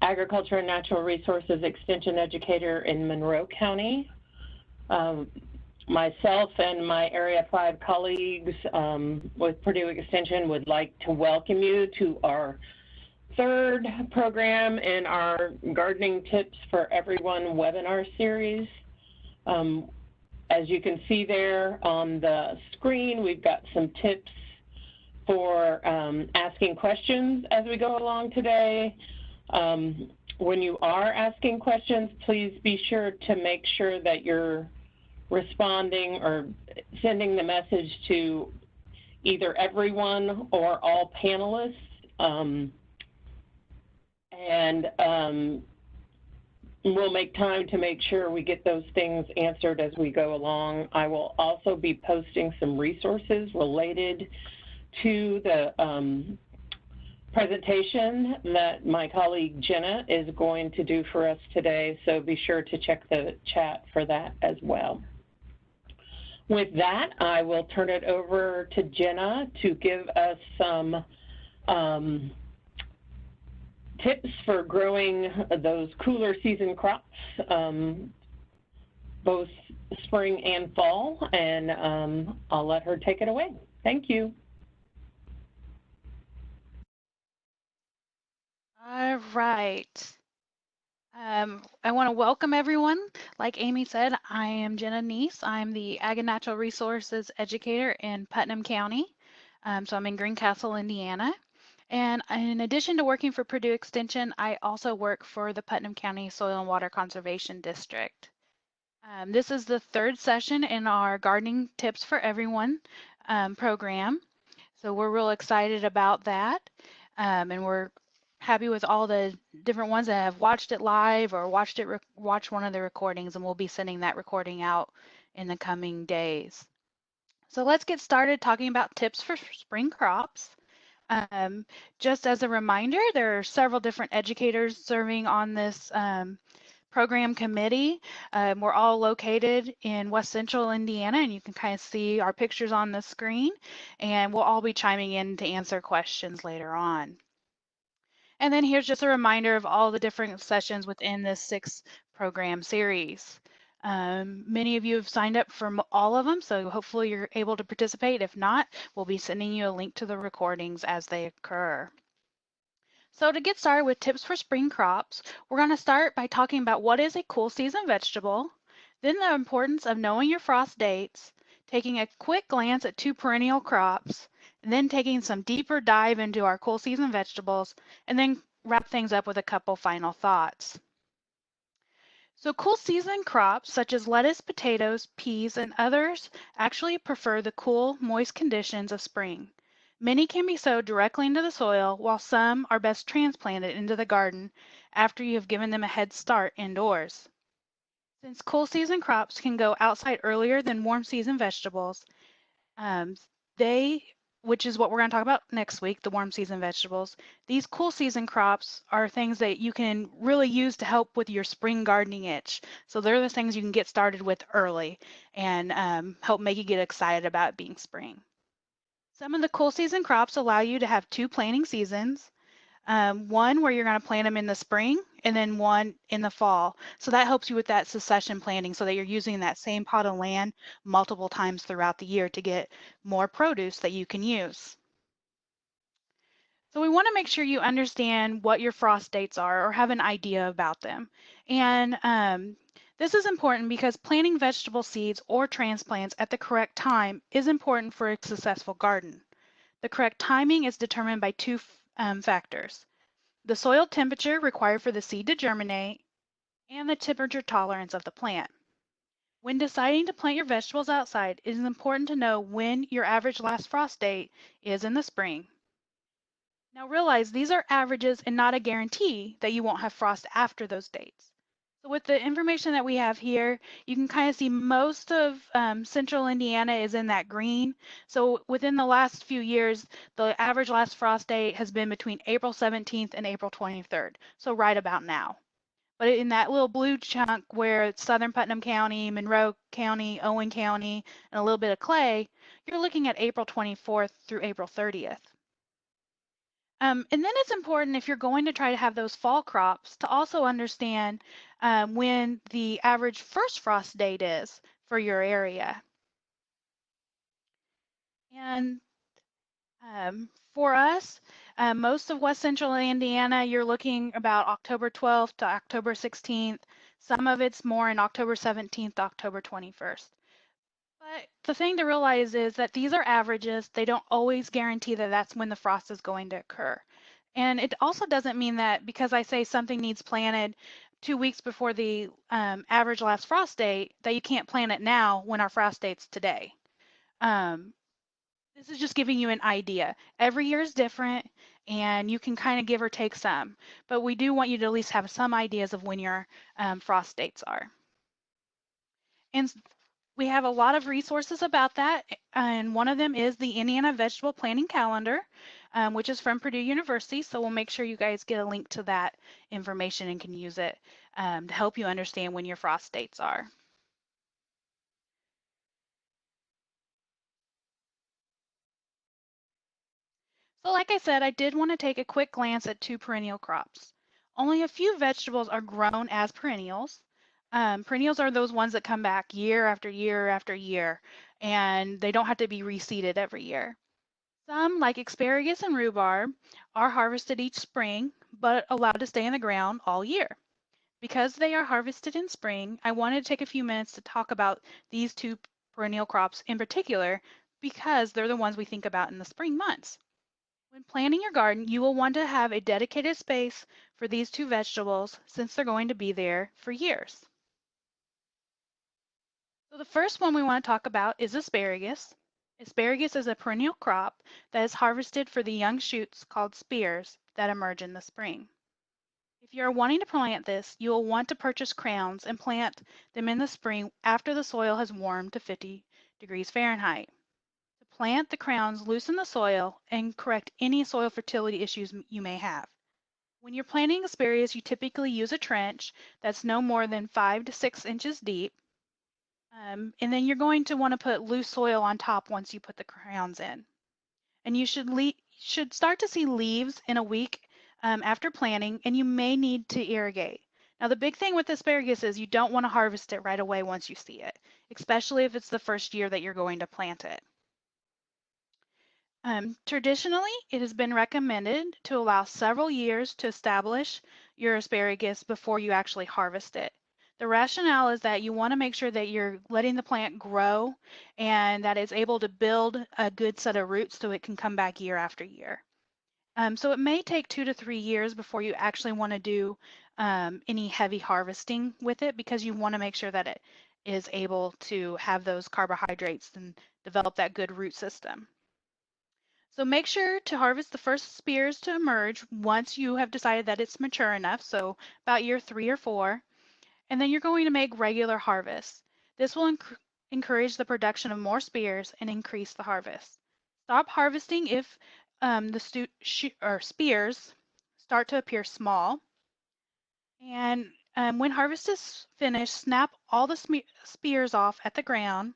Agriculture and Natural Resources Extension Educator in Monroe County. Myself and my Area 5 colleagues with Purdue Extension would like to welcome you to our third program in our Gardening Tips for Everyone webinar series. As you can see there on the screen, we've got some tips for asking questions as we go along today. When you are asking questions, please be sure to make sure that you're responding or sending the message to either everyone or all panelists. We'll make time to make sure we get those things answered as we go along. I will also be posting some resources related to the presentation that my colleague Jenna is going to do for us today, so be sure to check the chat for that as well. With that, I will turn it over to Jenna to give us some tips for growing those cooler season crops, both spring and fall, and I'll let her take it away. Thank you. All right. I want to welcome everyone. Like Amy said, I am Jenna Neese. I'm the Ag and Natural Resources Educator in Putnam County. So I'm in Greencastle, Indiana. And in addition to working for Purdue Extension, I also work for the Putnam County Soil and Water Conservation District. This is the third session in our Gardening Tips for Everyone program. So we're real excited about that. And we're happy with all the different ones that have watched it live or watched one of the recordings, and we'll be sending that recording out in the coming days. So let's get started talking about tips for spring crops. Just as a reminder, there are several different educators serving on this program committee. We're all located in West Central Indiana, and you can kind of see our pictures on the screen, and we'll all be chiming in to answer questions later on. And then here's just a reminder of all the different sessions within this 6-program series. Many of you have signed up for all of them, so hopefully you're able to participate. If not, we'll be sending you a link to the recordings as they occur. So to get started with tips for spring crops, we're going to start by talking about what is a cool season vegetable, then the importance of knowing your frost dates, taking a quick glance at 2 perennial crops, and then taking some deeper dive into our cool season vegetables, and then wrap things up with a couple final thoughts. So cool season crops such as lettuce, potatoes, peas, and others actually prefer the cool, moist conditions of spring. Many can be sowed directly into the soil, while some are best transplanted into the garden after you have given them a head start indoors. Since cool season crops can go outside earlier than warm season vegetables, which is what we're going to talk about next week, the warm season vegetables. These cool season crops are things that you can really use to help with your spring gardening itch. So they're the things you can get started with early and help make you get excited about being spring. Some of the cool season crops allow you to have 2 planting seasons. One where you're going to plant them in the spring and then one in the fall. So that helps you with that succession planting so that you're using that same pot of land multiple times throughout the year to get more produce that you can use. So we want to make sure you understand what your frost dates are or have an idea about them. And this is important because planting vegetable seeds or transplants at the correct time is important for a successful garden. The correct timing is determined by 2 factors: the soil temperature required for the seed to germinate, and the temperature tolerance of the plant. When deciding to plant your vegetables outside, it is important to know when your average last frost date is in the spring. Now realize these are averages and not a guarantee that you won't have frost after those dates. So with the information that we have here, you can kind of see most of central Indiana is in that green. So within the last few years, the average last frost date has been between April 17th and April 23rd. So right about now. But in that little blue chunk where it's southern Putnam County, Monroe County, Owen County, and a little bit of Clay, you're looking at April 24th through April 30th. And then it's important if you're going to try to have those fall crops to also understand when the average first frost date is for your area. And for us, most of West Central Indiana, you're looking about October 12th to October 16th. Some of it's more in October 17th to October 21st. But the thing to realize is that these are averages. They don't always guarantee that that's when the frost is going to occur. And it also doesn't mean that because I say something needs planted 2 weeks before the average last frost date, that you can't plant it now when our frost date's today. Um, this is just giving you an idea. Every year is different, and you can kind of give or take some. But we do want you to at least have some ideas of when your frost dates are. And we have a lot of resources about that, and one of them is the Indiana Vegetable Planting Calendar, which is from Purdue University. So we'll make sure you guys get a link to that information and can use it to help you understand when your frost dates are. So like I said, I did want to take a quick glance at two perennial crops. Only a few vegetables are grown as perennials. Perennials are those ones that come back year after year after year, and they don't have to be reseeded every year. Some, like asparagus and rhubarb, are harvested each spring, but allowed to stay in the ground all year. Because they are harvested in spring, I wanted to take a few minutes to talk about these two perennial crops in particular, because they're the ones we think about in the spring months. When planting your garden, you will want to have a dedicated space for these two vegetables since they're going to be there for years. So the first one we want to talk about is asparagus. Asparagus is a perennial crop that is harvested for the young shoots called spears that emerge in the spring. If you are wanting to plant this, you will want to purchase crowns and plant them in the spring after the soil has warmed to 50 degrees Fahrenheit. To plant the crowns, loosen the soil and correct any soil fertility issues you may have. When you're planting asparagus, you typically use a trench that's no more than 5 to 6 inches deep. And then you're going to want to put loose soil on top once you put the crowns in. And you should start to see leaves in a week after planting, and you may need to irrigate. Now, the big thing with asparagus is you don't want to harvest it right away once you see it, especially if it's the first year that you're going to plant it. Traditionally, it has been recommended to allow several years to establish your asparagus before you actually harvest it. The rationale is that you want to make sure that you're letting the plant grow and that it's able to build a good set of roots so it can come back year after year. So it may take 2 to 3 years before you actually want to do any heavy harvesting with it because you want to make sure that it is able to have those carbohydrates and develop that good root system. So make sure to harvest the first spears to emerge once you have decided that it's mature enough, so about year 3 or 4, and then you're going to make regular harvests. This will encourage the production of more spears and increase the harvest. Stop harvesting if the spears start to appear small, and when harvest is finished, snap all the spears off at the ground,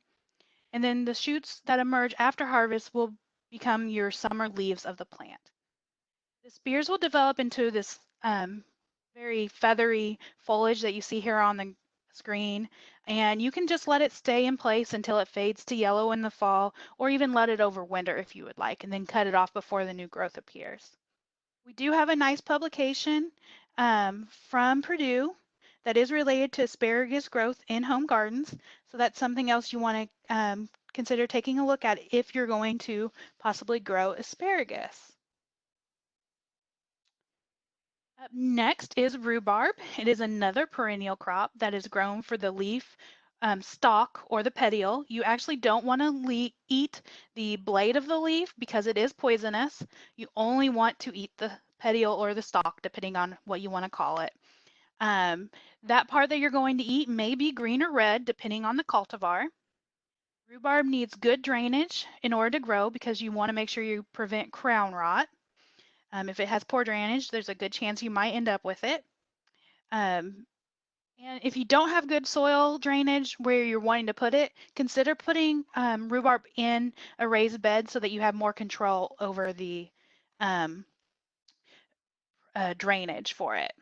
and then the shoots that emerge after harvest will become your summer leaves of the plant. The spears will develop into this very feathery foliage that you see here on the screen, and you can just let it stay in place until it fades to yellow in the fall, or even let it overwinter if you would like, and then cut it off before the new growth appears. We do have a nice publication from Purdue that is related to asparagus growth in home gardens. So that's something else you want to consider taking a look at if you're going to possibly grow asparagus. Up next is rhubarb. It is another perennial crop that is grown for the leaf stalk or the petiole. You actually don't want to eat the blade of the leaf because it is poisonous. You only want to eat the petiole or the stalk, depending on what you want to call it. That part that you're going to eat may be green or red, depending on the cultivar. Rhubarb needs good drainage in order to grow because you want to make sure you prevent crown rot. If it has poor drainage, there's a good chance you might end up with it. And if you don't have good soil drainage where you're wanting to put it, consider putting rhubarb in a raised bed so that you have more control over the drainage for it.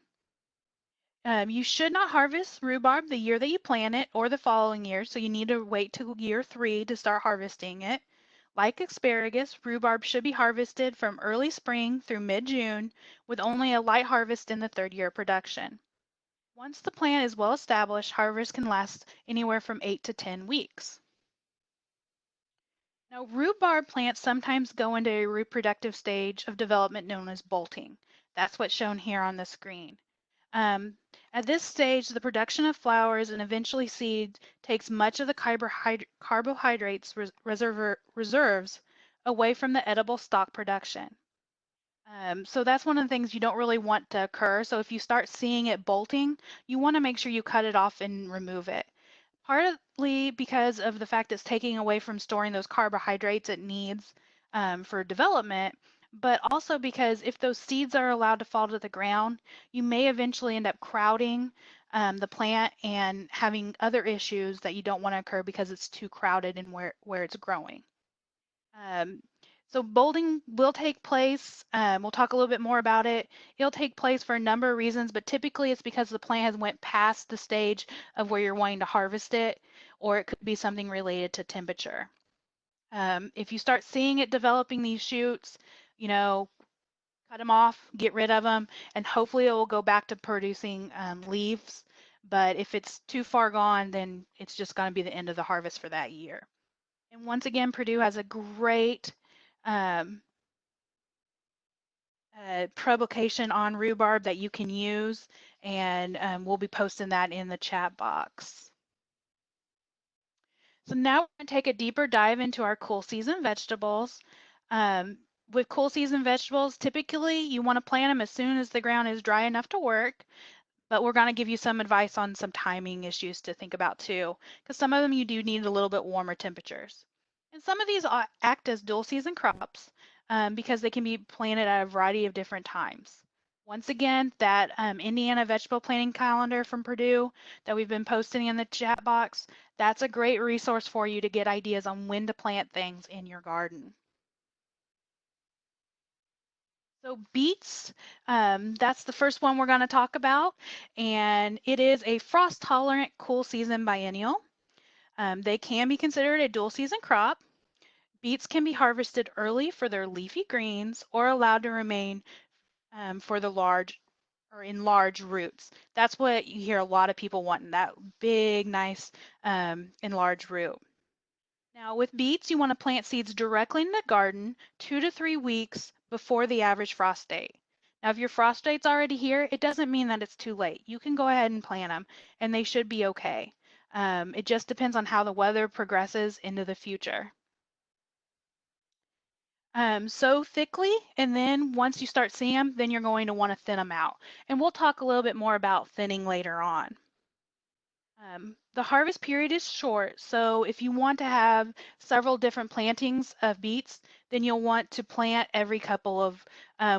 You should not harvest rhubarb the year that you plant it or the following year, so you need to wait till year 3 to start harvesting it. Like asparagus, rhubarb should be harvested from early spring through mid-June, with only a light harvest in the 3rd year of production. Once the plant is well established, harvest can last anywhere from 8 to 10 weeks. Now, rhubarb plants sometimes go into a reproductive stage of development known as bolting. That's what's shown here on the screen. At this stage, the production of flowers and eventually seed takes much of the carbohydrates reserves away from the edible stalk production. So that's one of the things you don't really want to occur. So if you start seeing it bolting, you want to make sure you cut it off and remove it. Partly because of the fact it's taking away from storing those carbohydrates it needs for development, but also because if those seeds are allowed to fall to the ground, you may eventually end up crowding the plant and having other issues that you don't want to occur because it's too crowded in where it's growing. So bolting will take place. We'll talk a little bit more about it. It'll take place for a number of reasons, but typically it's because the plant has went past the stage of where you're wanting to harvest it, or it could be something related to temperature. If you start seeing it developing these shoots, you know, cut them off, get rid of them, and hopefully it will go back to producing leaves. But if it's too far gone, then it's just going to be the end of the harvest for that year. And once again, Purdue has a great publication on rhubarb that you can use, and we'll be posting that in the chat box. So now we're going to take a deeper dive into our cool season vegetables. With cool season vegetables, typically you want to plant them as soon as the ground is dry enough to work, but we're going to give you some advice on some timing issues to think about too, because some of them you do need a little bit warmer temperatures. And some of these act as dual season crops because they can be planted at a variety of different times. Once again, that Indiana vegetable planting calendar from Purdue that we've been posting in the chat box, that's a great resource for you to get ideas on when to plant things in your garden. So beets, that's the first one we're going to talk about, and it is a frost-tolerant cool season biennial. They can be considered a dual season crop. Beets can be harvested early for their leafy greens or allowed to remain for the large or in large roots. That's what you hear a lot of people wanting, that big, nice enlarged root. Now with beets, you want to plant seeds directly in the garden 2 to 3 weeks before the average frost date. Now if your frost date's already here, it doesn't mean that it's too late. You can go ahead and plant them and they should be okay. It just depends on how the weather progresses into the future. Sow thickly, and then once you start seeing them, then you're going to want to thin them out. And we'll talk a little bit more about thinning later on. The harvest period is short, so if you want to have several different plantings of beets, then you'll want to plant every couple of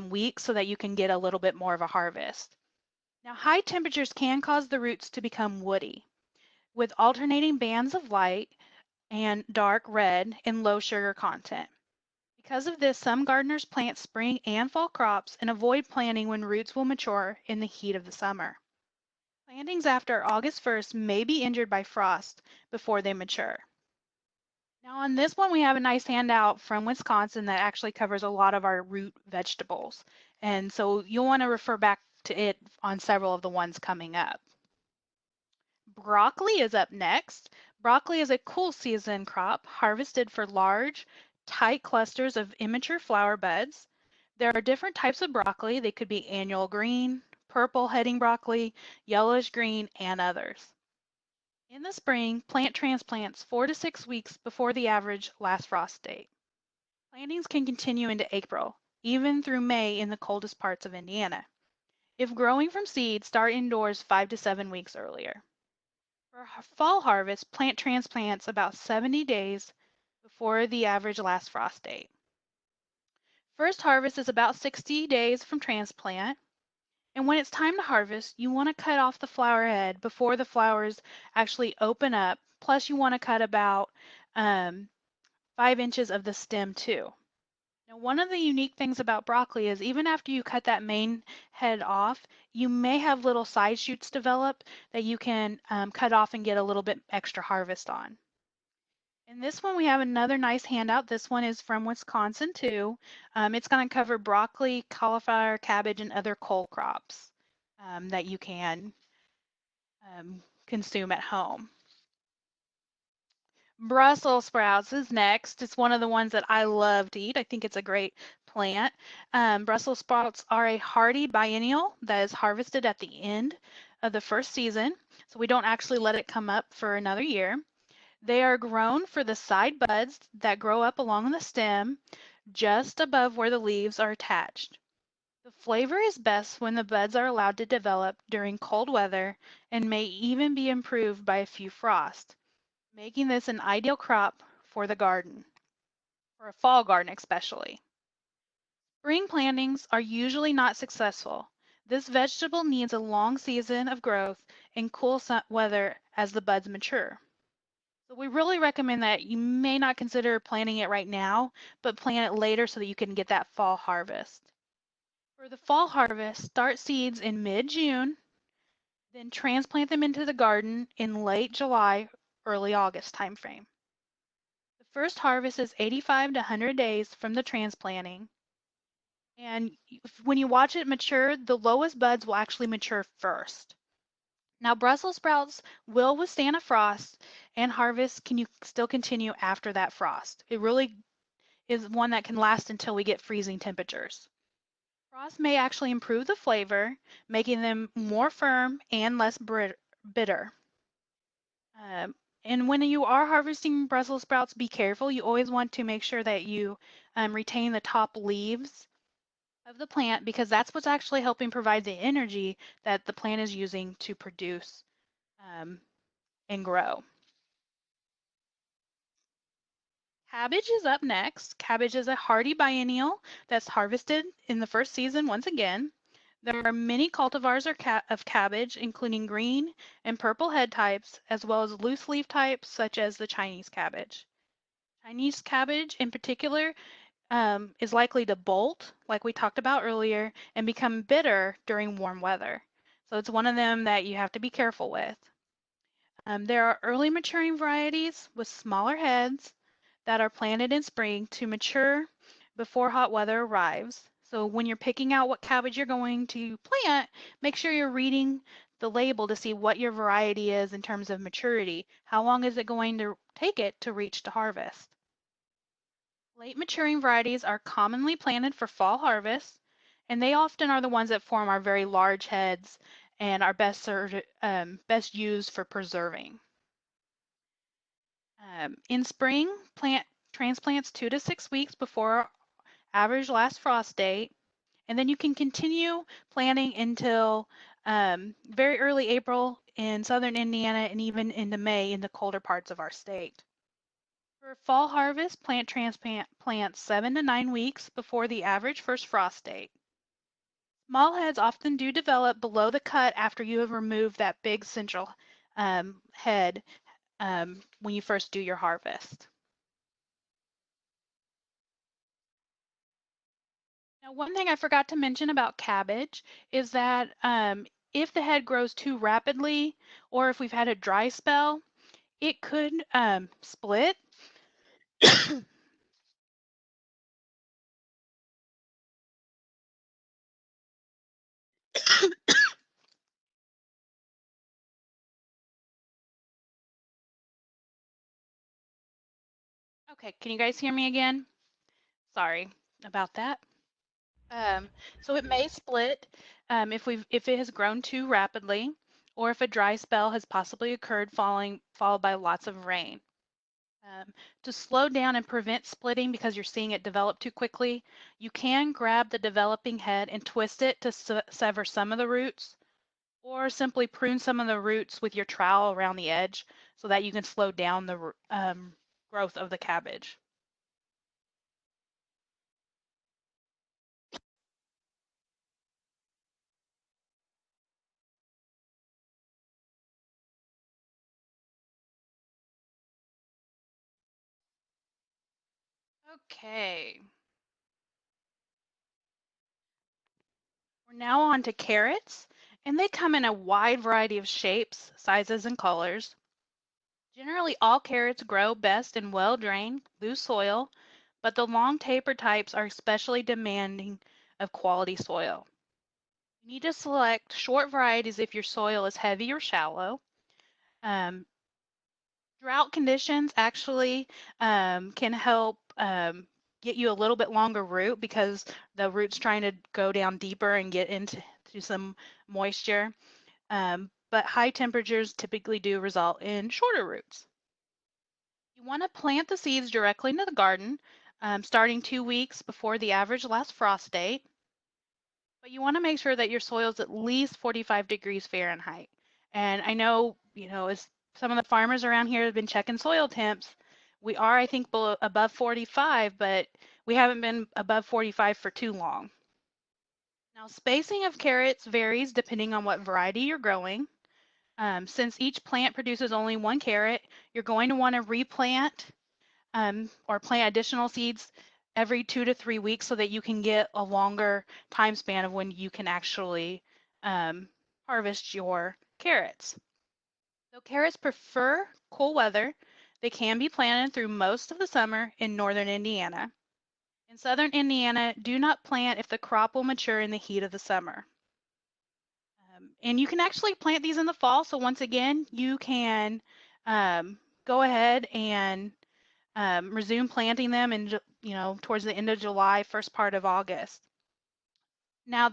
weeks so that you can get a little bit more of a harvest. Now, high temperatures can cause the roots to become woody, with alternating bands of light and dark red and low sugar content. Because of this, some gardeners plant spring and fall crops and avoid planting when roots will mature in the heat of the summer. Plantings after August 1st may be injured by frost before they mature. Now on this one, we have a nice handout from Wisconsin that actually covers a lot of our root vegetables. And so you'll want to refer back to it on several of the ones coming up. Broccoli is up next. Broccoli is a cool season crop harvested for large, tight clusters of immature flower buds. There are different types of broccoli. They could be annual green, purple heading broccoli, yellowish green, and others. In the spring, plant transplants 4 to 6 weeks before the average last frost date. Plantings can continue into April, even through May in the coldest parts of Indiana. If growing from seed, start indoors 5 to 7 weeks earlier. For fall harvest, plant transplants about 70 days before the average last frost date. First harvest is about 60 days from transplant. And when it's time to harvest, you want to cut off the flower head before the flowers actually open up. Plus, you want to cut about 5 inches of the stem too. Now, one of the unique things about broccoli is even after you cut that main head off, you may have little side shoots develop that you can cut off and get a little bit extra harvest on. In this one, we have another nice handout. This one is from Wisconsin too. It's going to cover broccoli, cauliflower, cabbage, and other cole crops that you can consume at home. Brussels sprouts is next. It's one of the ones that I love to eat. I think it's a great plant. Brussels sprouts are a hardy biennial that is harvested at the end of the first season, so we don't actually let it come up for another year. They are grown for the side buds that grow up along the stem just above where the leaves are attached. The flavor is best when the buds are allowed to develop during cold weather and may even be improved by a few frosts, making this an ideal crop for the garden, for a fall garden especially. Spring plantings are usually not successful. This vegetable needs a long season of growth in cool weather as the buds mature. So we really recommend that you may not consider planting it right now, but plant it later so that you can get that fall harvest. For the fall harvest, start seeds in mid-June, then transplant them into the garden in late July, early August timeframe. The first harvest is 85 to 100 days from the transplanting. And when you watch it mature, the lowest buds will actually mature first. Now, Brussels sprouts will withstand a frost, and harvest can you still continue after that frost. It really is one that can last until we get freezing temperatures. Frost may actually improve the flavor, making them more firm and less bitter. Um, and when you are harvesting Brussels sprouts, be careful. You always want to make sure that you retain the top leaves of the plant because that's what's actually helping provide the energy that the plant is using to produce and grow. Cabbage is up next. Cabbage is a hardy biennial that's harvested in the first season once again. There are many cultivars of cabbage, including green and purple head types, as well as loose leaf types such as the Chinese cabbage. Chinese cabbage in particular is likely to bolt, like we talked about earlier, and become bitter during warm weather. So it's one of them that you have to be careful with. There are early maturing varieties with smaller heads that are planted in spring to mature before hot weather arrives. So when you're picking out what cabbage you're going to plant, make sure you're reading the label to see what your variety is in terms of maturity. How long is it going to take it to reach to harvest? Late maturing varieties are commonly planted for fall harvest, and they often are the ones that form our very large heads and are best used for preserving. In spring, plant transplants 2 to 6 weeks before average last frost date, and then you can continue planting until very early April in southern Indiana and even into May in the colder parts of our state. For fall harvest, plant transplant plants 7 to 9 weeks before the average first frost date. Small heads often do develop below the cut after you have removed that big central head when you first do your harvest. Now, one thing I forgot to mention about cabbage is that if the head grows too rapidly or if we've had a dry spell, it could split. Okay, can you guys hear me again? Sorry about that. Um, so it may split if it has grown too rapidly, or if a dry spell has possibly occurred followed by lots of rain. To slow down and prevent splitting because you're seeing it develop too quickly, you can grab the developing head and twist it to sever some of the roots, or simply prune some of the roots with your trowel around the edge so that you can slow down the growth of the cabbage. Okay. We're now on to carrots, and they come in a wide variety of shapes, sizes, and colors. Generally, all carrots grow best in well-drained, loose soil, but the long taper types are especially demanding of quality soil. You need to select short varieties if your soil is heavy or shallow. Um, Drought conditions actually can help get you a little bit longer root because the root's trying to go down deeper and get into some moisture. But high temperatures typically do result in shorter roots. You want to plant the seeds directly into the garden, starting 2 weeks before the average last frost date. But you want to make sure that your soil is at least 45 degrees Fahrenheit. And I know, as some of the farmers around here have been checking soil temps, we are, I think, above 45, but we haven't been above 45 for too long. Now, spacing of carrots varies depending on what variety you're growing. Since each plant produces only one carrot, you're going to want to replant or plant additional seeds every 2 to 3 weeks so that you can get a longer time span of when you can actually harvest your carrots. So carrots prefer cool weather. They can be planted through most of the summer in northern Indiana. In southern Indiana, do not plant if the crop will mature in the heat of the summer. And you can actually plant these in the fall. So once again, you can go ahead and resume planting them in, towards the end of July, first part of August. Now,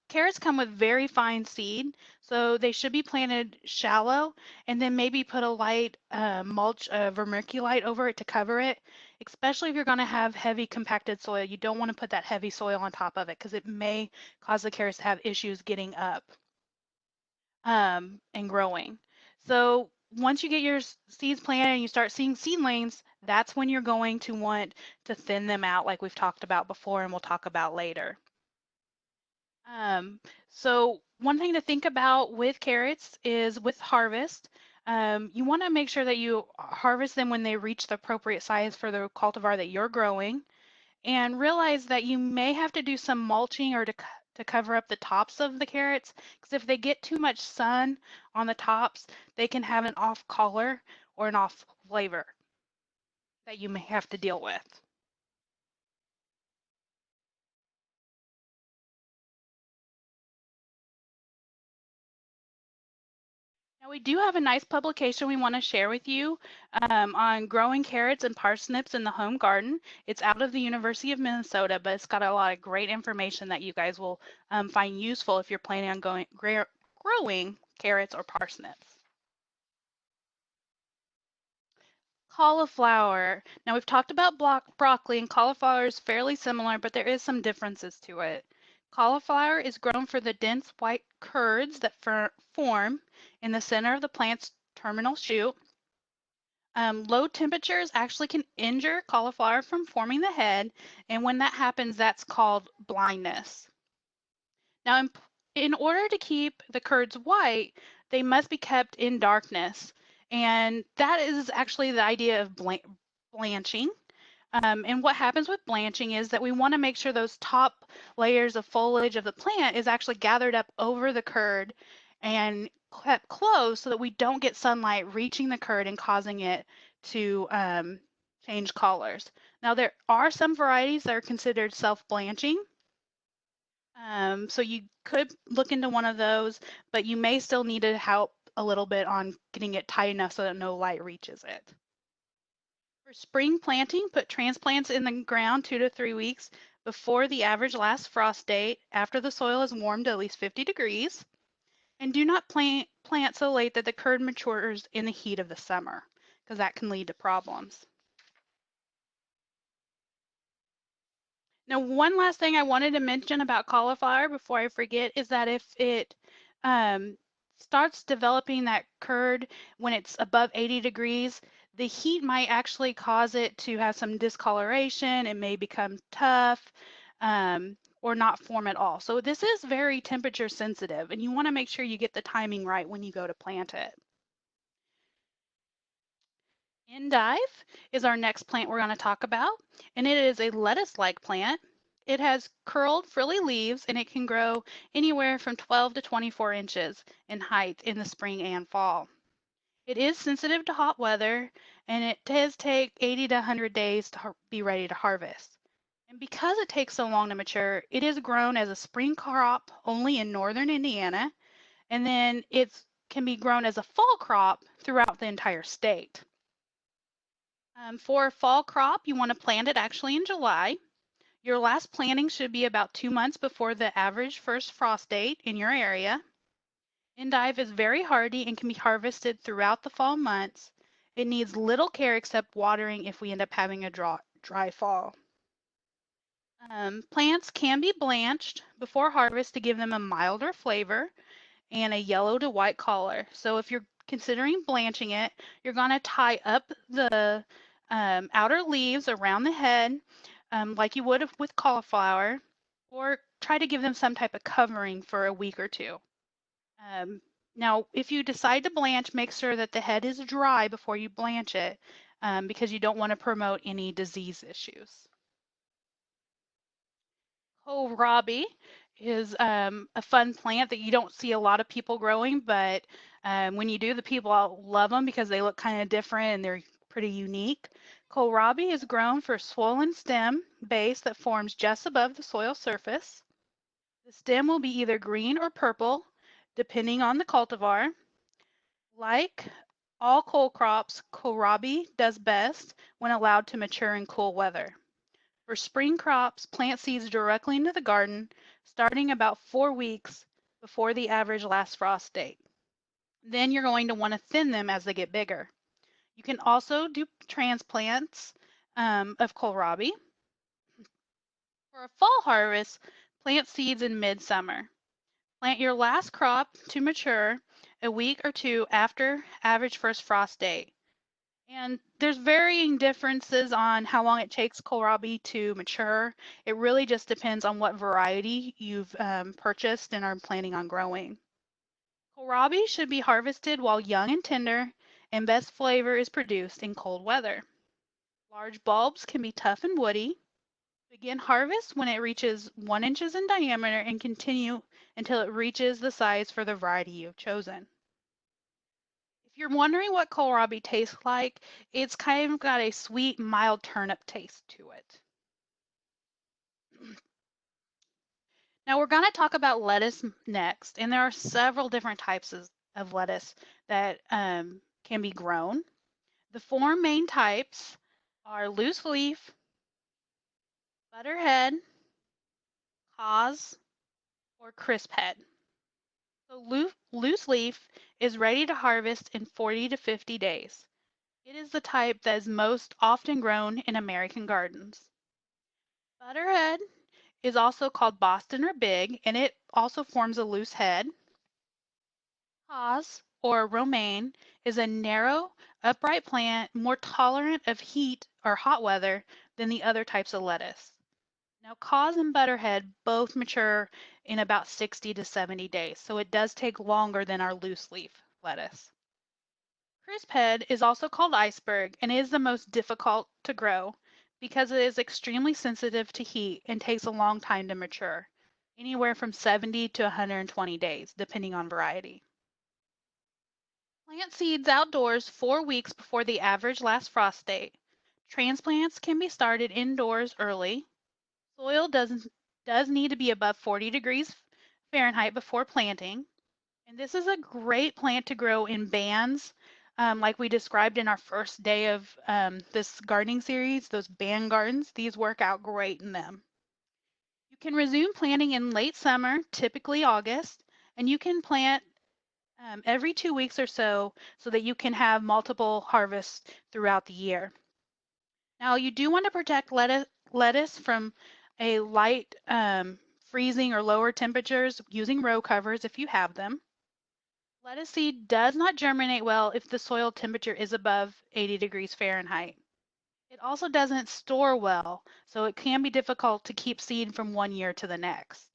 carrots come with very fine seed, so they should be planted shallow and then maybe put a light mulch vermiculite over it to cover it, especially if you're going to have heavy compacted soil. You don't want to put that heavy soil on top of it because it may cause the carrots to have issues getting up and growing. So once you get your seeds planted and you start seeing seedlings, that's when you're going to want to thin them out like we've talked about before and we'll talk about later. So one thing to think about with carrots is with harvest, you want to make sure that you harvest them when they reach the appropriate size for the cultivar that you're growing, and realize that you may have to do some mulching or to cover up the tops of the carrots, because if they get too much sun on the tops, they can have an off color or an off flavor that you may have to deal with. Now we do have a nice publication we want to share with you on growing carrots and parsnips in the home garden. It's out of the University of Minnesota, but it's got a lot of great information that you guys will find useful if you're planning on growing carrots or parsnips. Cauliflower. Now we've talked about broccoli, and cauliflower is fairly similar, but there is some differences to it. Cauliflower is grown for the dense white curds that form in the center of the plant's terminal shoot. Low temperatures actually can injure cauliflower from forming the head, and when that happens, that's called blindness. Now, in order to keep the curds white, they must be kept in darkness, and that is actually the idea of blanching. And what happens with blanching is that we want to make sure those top layers of foliage of the plant is actually gathered up over the curd and kept close so that we don't get sunlight reaching the curd and causing it to change colors. Now, there are some varieties that are considered self-blanching. So you could look into one of those, but you may still need to help a little bit on getting it tight enough so that no light reaches it. For spring planting, put transplants in the ground 2 to 3 weeks before the average last frost date after the soil is warmed to at least 50 degrees. And do not plant so late that the curd matures in the heat of the summer, because that can lead to problems. Now, one last thing I wanted to mention about cauliflower before I forget is that if it starts developing that curd when it's above 80 degrees, the heat might actually cause it to have some discoloration. It may become tough or not form at all. So this is very temperature sensitive, and you want to make sure you get the timing right when you go to plant it. Endive is our next plant we're going to talk about, and it is a lettuce-like plant. It has curled, frilly leaves, and it can grow anywhere from 12 to 24 inches in height in the spring and fall. It is sensitive to hot weather, and it does take 80 to 100 days to be ready to harvest. And because it takes so long to mature, it is grown as a spring crop only in northern Indiana, and then it can be grown as a fall crop throughout the entire state. For a fall crop, you want to plant it actually in July. Your last planting should be about 2 months before the average first frost date in your area. Endive is very hardy and can be harvested throughout the fall months. It needs little care except watering if we end up having a dry fall. Plants can be blanched before harvest to give them a milder flavor and a yellow to white color. So if you're considering blanching it, you're going to tie up the outer leaves around the head like you would with cauliflower, or try to give them some type of covering for a week or two. Now, if you decide to blanch, make sure that the head is dry before you blanch it because you don't want to promote any disease issues. Kohlrabi is a fun plant that you don't see a lot of people growing, but when you do, the people love them because they look kind of different and they're pretty unique. Kohlrabi is grown for a swollen stem base that forms just above the soil surface. The stem will be either green or purple, depending on the cultivar. Like all coal crops, kohlrabi does best when allowed to mature in cool weather. For spring crops, plant seeds directly into the garden, starting about 4 weeks before the average last frost date. Then you're going to want to thin them as they get bigger. You can also do transplants of kohlrabi. For a fall harvest, plant seeds in midsummer. Plant your last crop to mature a week or two after average first frost date. And there's varying differences on how long it takes kohlrabi to mature. It really just depends on what variety you've purchased and are planning on growing. Kohlrabi should be harvested while young and tender, and best flavor is produced in cold weather. Large bulbs can be tough and woody. Begin harvest when it reaches 1 inch in diameter and continue until it reaches the size for the variety you've chosen. If you're wondering what kohlrabi tastes like, it's kind of got a sweet, mild turnip taste to it. Now we're going to talk about lettuce next, and there are several different types of lettuce that can be grown. The 4 main types are loose leaf, butterhead, cause, or crisp head. So loose leaf is ready to harvest in 40 to 50 days. It is the type that is most often grown in American gardens. Butterhead is also called Boston or Big, and it also forms a loose head. Haas or romaine is a narrow, upright plant more tolerant of heat or hot weather than the other types of lettuce. Now, cause and butterhead both mature in about 60 to 70 days, so it does take longer than our loose leaf lettuce. Crisphead is also called iceberg and is the most difficult to grow because it is extremely sensitive to heat and takes a long time to mature, anywhere from 70 to 120 days, depending on variety. Plant seeds outdoors 4 weeks before the average last frost date. Transplants can be started indoors early. Soil does need to be above 40 degrees Fahrenheit before planting. And this is a great plant to grow in bands, like we described in our first day of this gardening series, those band gardens. These work out great in them. You can resume planting in late summer, typically August, and you can plant every 2 weeks or so that you can have multiple harvests throughout the year. Now, you do want to protect lettuce from a light freezing or lower temperatures using row covers if you have them. Lettuce seed does not germinate well if the soil temperature is above 80 degrees Fahrenheit. It also doesn't store well, so it can be difficult to keep seed from one year to the next.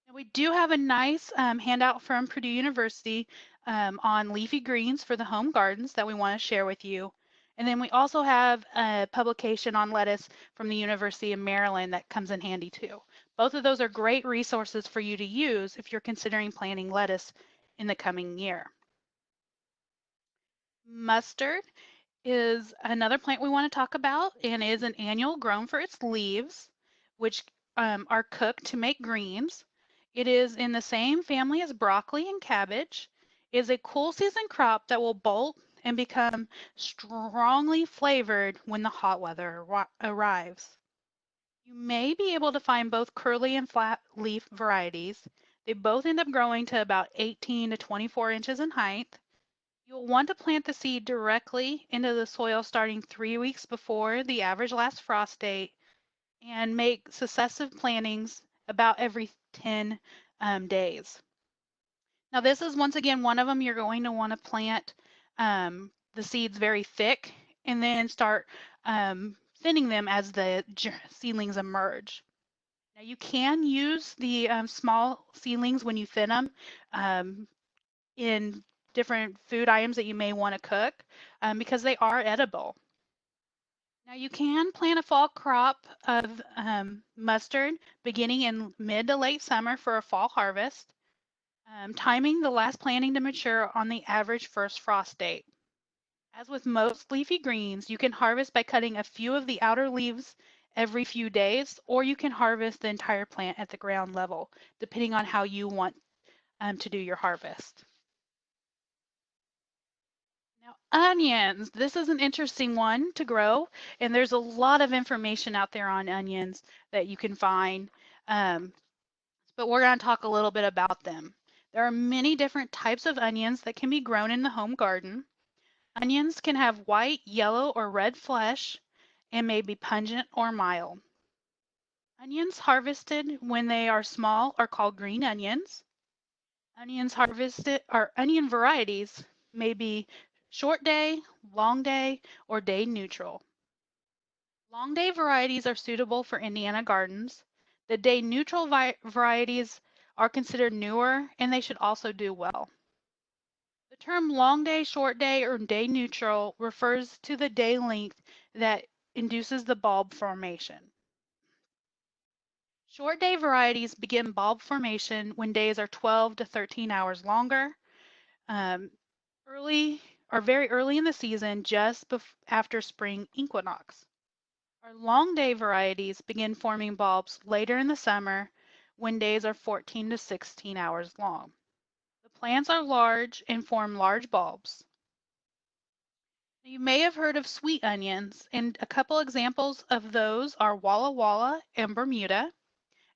Now, we do have a nice handout from Purdue University on leafy greens for the home gardens that we want to share with you. And then we also have a publication on lettuce from the University of Maryland that comes in handy too. Both of those are great resources for you to use if you're considering planting lettuce in the coming year. Mustard is another plant we want to talk about and is an annual grown for its leaves, which are cooked to make greens. It is in the same family as broccoli and cabbage. It is a cool season crop that will bolt and become strongly flavored when the hot weather arrives. You may be able to find both curly and flat leaf varieties. They both end up growing to about 18 to 24 inches in height. You'll want to plant the seed directly into the soil starting 3 weeks before the average last frost date and make successive plantings about every 10 days. Now this is once again one of them you're going to want to plant the seeds very thick and then start thinning them as the seedlings emerge. Now you can use the small seedlings when you thin them in different food items that you may want to cook because they are edible. Now you can plant a fall crop of mustard beginning in mid to late summer for a fall harvest, timing the last planting to mature on the average first frost date. As with most leafy greens, you can harvest by cutting a few of the outer leaves every few days, or you can harvest the entire plant at the ground level, depending on how you want to do your harvest. Now, onions. This is an interesting one to grow, and there's a lot of information out there on onions that you can find, but we're going to talk a little bit about them. There are many different types of onions that can be grown in the home garden. Onions can have white, yellow, or red flesh and may be pungent or mild. Onions harvested when they are small are called green onions. Onions harvested or onion varieties may be short day, long day, or day neutral. Long day varieties are suitable for Indiana gardens. The day neutral varieties are considered newer and they should also do well. The term long day, short day, or day neutral refers to the day length that induces the bulb formation. Short day varieties begin bulb formation when days are 12 to 13 hours longer, early or very early in the season, just after spring equinox. Our long day varieties begin forming bulbs later in the summer when days are 14 to 16 hours long. The plants are large and form large bulbs. You may have heard of sweet onions, and a couple examples of those are Walla Walla and Bermuda,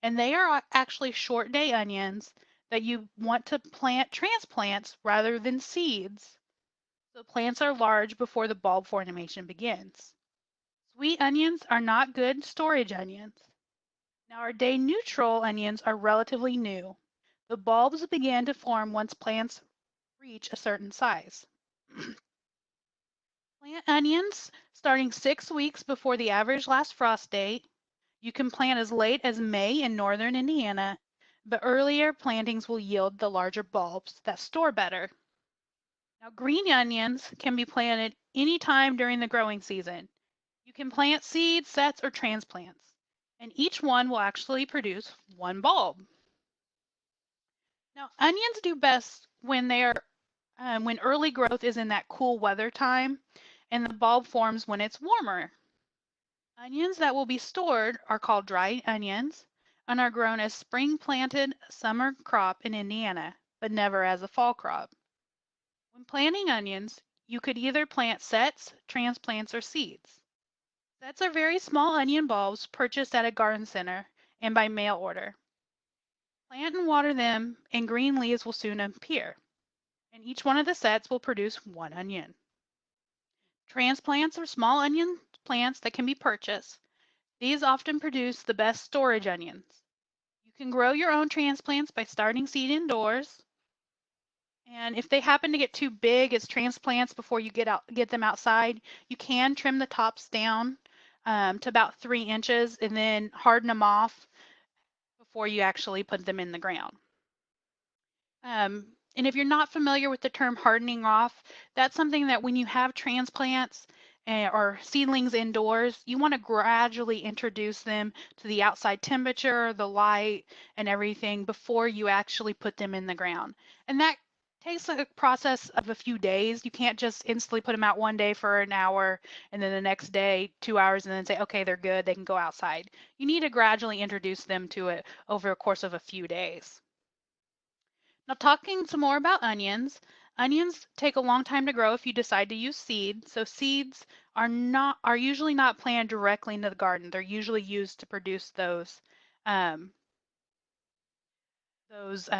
and they are actually short day onions that you want to plant transplants rather than seeds. So plants are large before the bulb formation begins. Sweet onions are not good storage onions. Now our day neutral onions are relatively new. The bulbs begin to form once plants reach a certain size. Plant onions starting 6 weeks before the average last frost date. You can plant as late as May in northern Indiana, but earlier plantings will yield the larger bulbs that store better. Now, green onions can be planted anytime during the growing season. You can plant seeds, sets, or transplants, and each one will actually produce one bulb. Now, onions do best when when early growth is in that cool weather time, and the bulb forms when it's warmer. Onions that will be stored are called dried onions and are grown as spring planted summer crop in Indiana, but never as a fall crop. When planting onions, you could either plant sets, transplants, or seeds. Sets are very small onion bulbs purchased at a garden center and by mail order. Plant and water them, and green leaves will soon appear, and each one of the sets will produce one onion. Transplants are small onion plants that can be purchased. These often produce the best storage onions. You can grow your own transplants by starting seed indoors. And if they happen to get too big as transplants before you get them outside, you can trim the tops down to about 3 inches and then harden them off before you actually put them in the ground. And if you're not familiar with the term hardening off, that's something that when you have transplants or seedlings indoors, you want to gradually introduce them to the outside temperature, the light, and everything before you actually put them in the ground. And that takes a process of a few days. You can't just instantly put them out one day for an hour and then the next day 2 hours and then say, okay, they're good, they can go outside. You need to gradually introduce them to it over a course of a few days. Now, talking some more about onions. Onions take a long time to grow if you decide to use seed. So seeds are usually not planted directly into the garden. They're usually used to produce those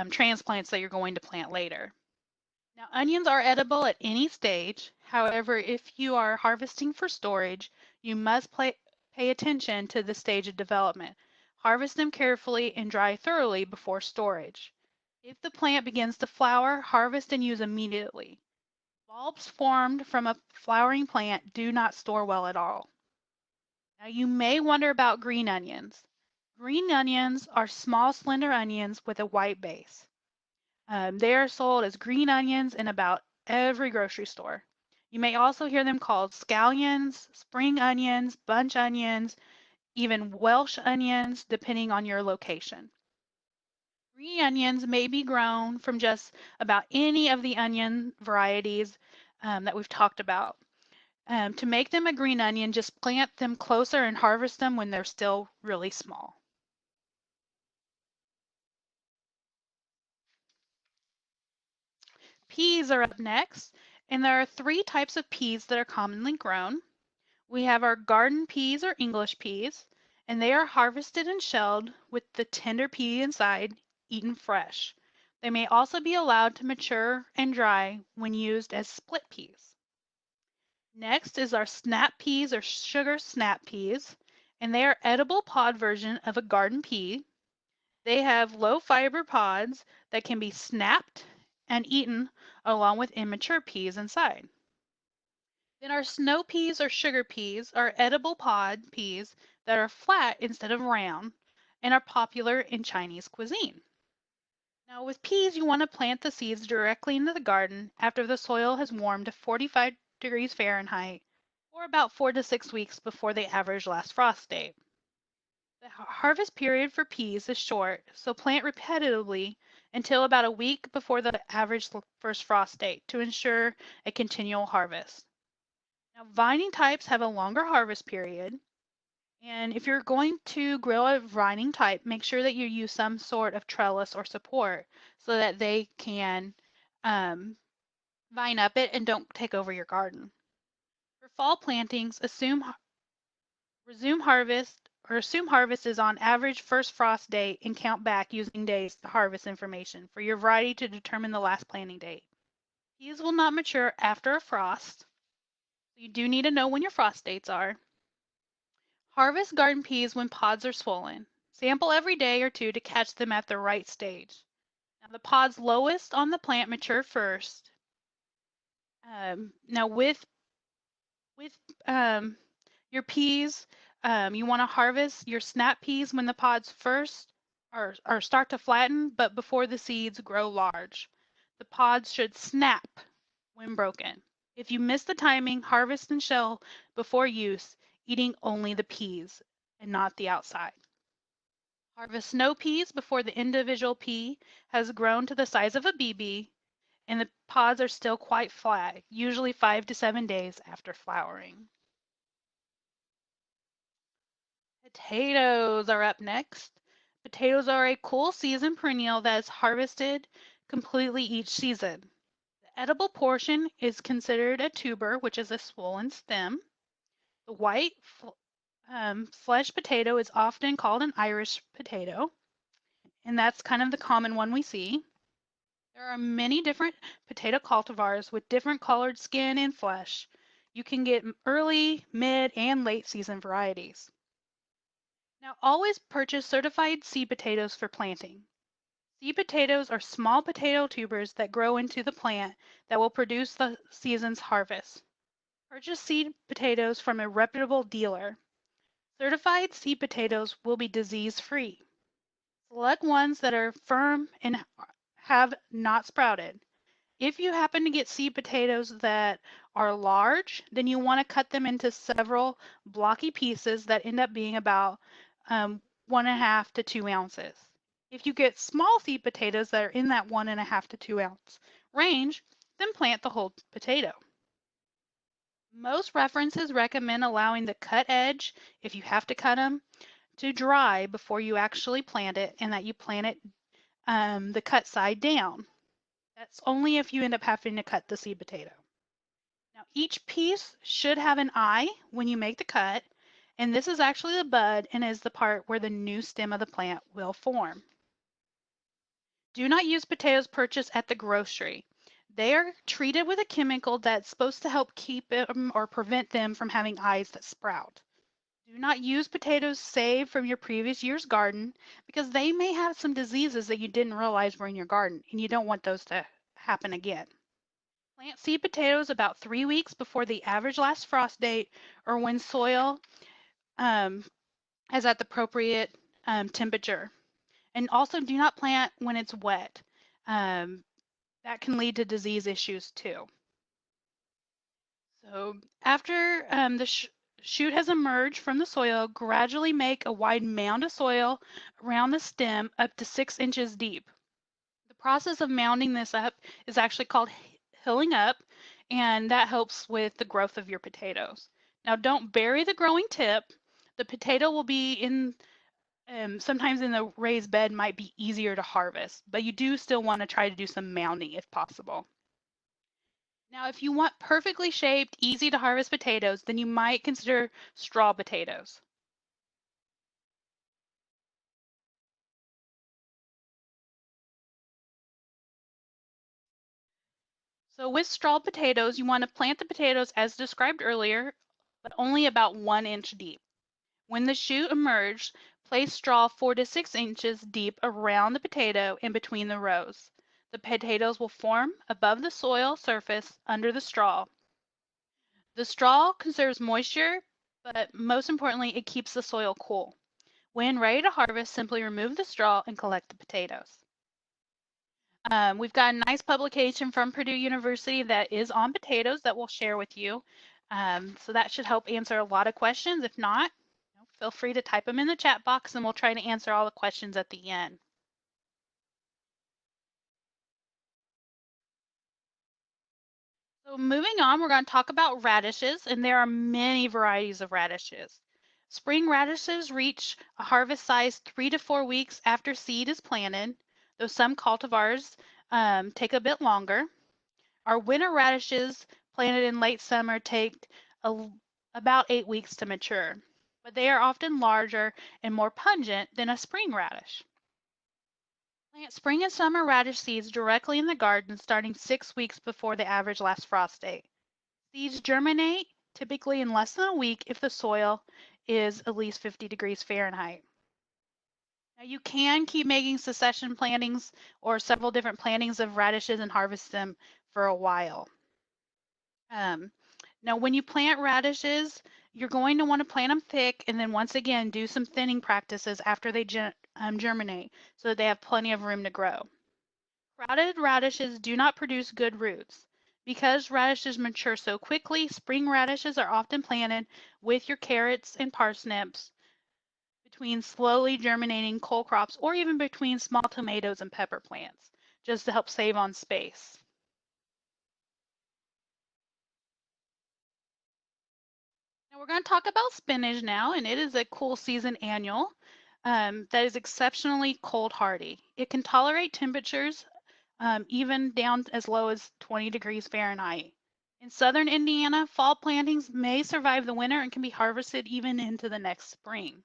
transplants that you're going to plant later. Now, onions are edible at any stage. However, if you are harvesting for storage, you must pay attention to the stage of development. Harvest them carefully and dry thoroughly before storage. If the plant begins to flower, harvest and use immediately. Bulbs formed from a flowering plant do not store well at all. Now, you may wonder about green onions. Green onions are small, slender onions with a white base. They are sold as green onions in about every grocery store. You may also hear them called scallions, spring onions, bunch onions, even Welsh onions, depending on your location. Green onions may be grown from just about any of the onion varieties that we've talked about. To make them a green onion, just plant them closer and harvest them when they're still really small. Peas are up next, and there are 3 types of peas that are commonly grown. We have our garden peas or English peas, and they are harvested and shelled with the tender pea inside, eaten fresh. They may also be allowed to mature and dry when used as split peas. Next is our snap peas or sugar snap peas, and they are edible pod version of a garden pea. They have low fiber pods that can be snapped and eaten along with immature peas inside. Then our snow peas or sugar peas are edible pod peas that are flat instead of round and are popular in Chinese cuisine. Now with peas, you want to plant the seeds directly into the garden after the soil has warmed to 45 degrees Fahrenheit or about 4 to 6 weeks before the average last frost date. The harvest period for peas is short, so plant repetitively until about a week before the average first frost date to ensure a continual harvest. Now, vining types have a longer harvest period, and if you're going to grow a vining type, make sure that you use some sort of trellis or support so that they can vine up it and don't take over your garden. For fall plantings, assume harvest is on average first frost date and count back using days to harvest information for your variety to determine the last planting date. Peas will not mature after a frost. So you do need to know when your frost dates are. Harvest garden peas when pods are swollen. Sample every day or two to catch them at the right stage. Now the pods lowest on the plant mature first. Now with your peas, you want to harvest your snap peas when the pods first or start to flatten, but before the seeds grow large. The pods should snap when broken. If you miss the timing, harvest and shell before use, eating only the peas and not the outside. Harvest snow peas before the individual pea has grown to the size of a BB and the pods are still quite flat, usually 5 to 7 days after flowering. Potatoes are up next. Potatoes are a cool season perennial that is harvested completely each season. The edible portion is considered a tuber, which is a swollen stem. The white flesh potato is often called an Irish potato, and that's kind of the common one we see. There are many different potato cultivars with different colored skin and flesh. You can get early, mid, and late season varieties. Now, always purchase certified seed potatoes for planting. Seed potatoes are small potato tubers that grow into the plant that will produce the season's harvest. Purchase seed potatoes from a reputable dealer. Certified seed potatoes will be disease-free. Select ones that are firm and have not sprouted. If you happen to get seed potatoes that are large, then you want to cut them into several blocky pieces that end up being about 1.5 to 2 ounces. If you get small seed potatoes that are in that 1.5 to 2 ounce range, then plant the whole potato. Most references recommend allowing the cut edge, if you have to cut them, to dry before you actually plant it, and that you plant it the cut side down. That's only if you end up having to cut the seed potato. Now, each piece should have an eye when you make the cut, and this is actually the bud and is the part where the new stem of the plant will form. Do not use potatoes purchased at the grocery. They are treated with a chemical that's supposed to help keep them or prevent them from having eyes that sprout. Do not use potatoes saved from your previous year's garden because they may have some diseases that you didn't realize were in your garden, and you don't want those to happen again. Plant seed potatoes about 3 weeks before the average last frost date or when soil is at the appropriate temperature. And also do not plant when it's wet. That can lead to disease issues too. So after the shoot has emerged from the soil, gradually make a wide mound of soil around the stem up to 6 inches deep. The process of mounding this up is actually called hilling up, and that helps with the growth of your potatoes. Now don't bury the growing tip. The potato will be in, sometimes in the raised bed might be easier to harvest, but you do still want to try to do some mounding if possible. Now, if you want perfectly shaped, easy to harvest potatoes, then you might consider straw potatoes. So with straw potatoes, you want to plant the potatoes as described earlier, but only about 1 inch deep. When the shoot emerged, place straw 4 to 6 inches deep around the potato and between the rows. The potatoes will form above the soil surface under the straw. The straw conserves moisture, but most importantly, it keeps the soil cool. When ready to harvest, simply remove the straw and collect the potatoes. We've got a nice publication from Purdue University that is on potatoes that we'll share with you. So that should help answer a lot of questions. If not, feel free to type them in the chat box and we'll try to answer all the questions at the end. So moving on, we're going to talk about radishes, and there are many varieties of radishes. Spring radishes reach a harvest size 3 to 4 weeks after seed is planted, though some cultivars take a bit longer. Our winter radishes planted in late summer take about 8 weeks to mature, but they are often larger and more pungent than a spring radish. Plant spring and summer radish seeds directly in the garden starting 6 weeks before the average last frost date. Seeds germinate typically in less than a week if the soil is at least 50 degrees Fahrenheit. Now you can keep making succession plantings or several different plantings of radishes and harvest them for a while. Now when you plant radishes, you're going to want to plant them thick and then once again do some thinning practices after they germinate so that they have plenty of room to grow. Crowded radishes do not produce good roots. Because radishes mature so quickly, spring radishes are often planted with your carrots and parsnips between slowly germinating cole crops or even between small tomatoes and pepper plants, just to help save on space. Now we're going to talk about spinach now, and it is a cool season annual that is exceptionally cold hardy. It can tolerate temperatures even down as low as 20 degrees Fahrenheit. In southern Indiana, fall plantings may survive the winter and can be harvested even into the next spring.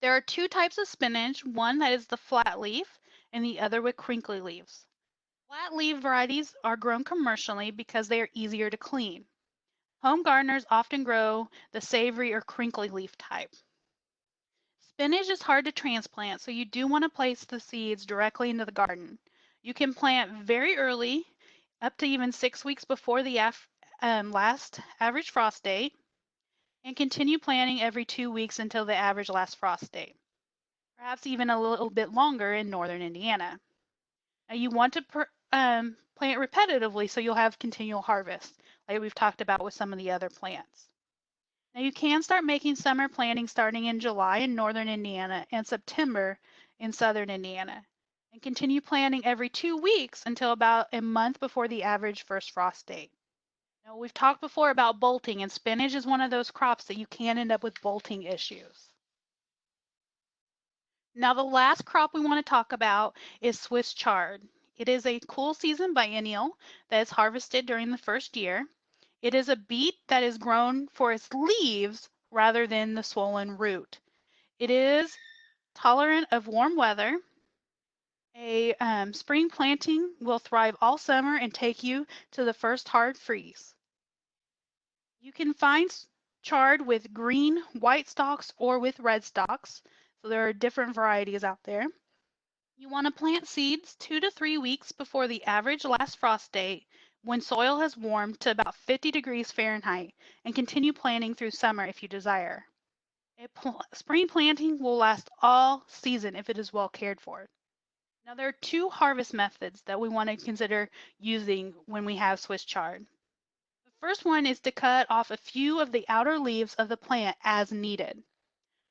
There are 2 types of spinach, one that is the flat leaf and the other with crinkly leaves. Flat leaf varieties are grown commercially because they are easier to clean. Home gardeners often grow the savory or crinkly leaf type. Spinach is hard to transplant, so you do want to place the seeds directly into the garden. You can plant very early, up to even 6 weeks before the last average frost date, and continue planting every 2 weeks until the average last frost date, perhaps even a little bit longer in northern Indiana. Now you want to plant repetitively so you'll have continual harvest. like we've talked about with some of the other plants. Now you can start making summer planting starting in July in northern Indiana and September in southern Indiana, and continue planting every 2 weeks until about a month before the average first frost date. Now we've talked before about bolting, and spinach is one of those crops that you can end up with bolting issues. Now the last crop we want to talk about is Swiss chard. It is a cool season biennial that is harvested during the first year. It is a beet that is grown for its leaves rather than the swollen root. It is tolerant of warm weather. A spring planting will thrive all summer and take you to the first hard freeze. You can find chard with green, white stalks or with red stalks. So there are different varieties out there. You want to plant seeds 2 to 3 weeks before the average last frost date when soil has warmed to about 50 degrees Fahrenheit, and continue planting through summer if you desire. Spring planting will last all season if it is well cared for. Now there are 2 harvest methods that we want to consider using when we have Swiss chard. The first one is to cut off a few of the outer leaves of the plant as needed.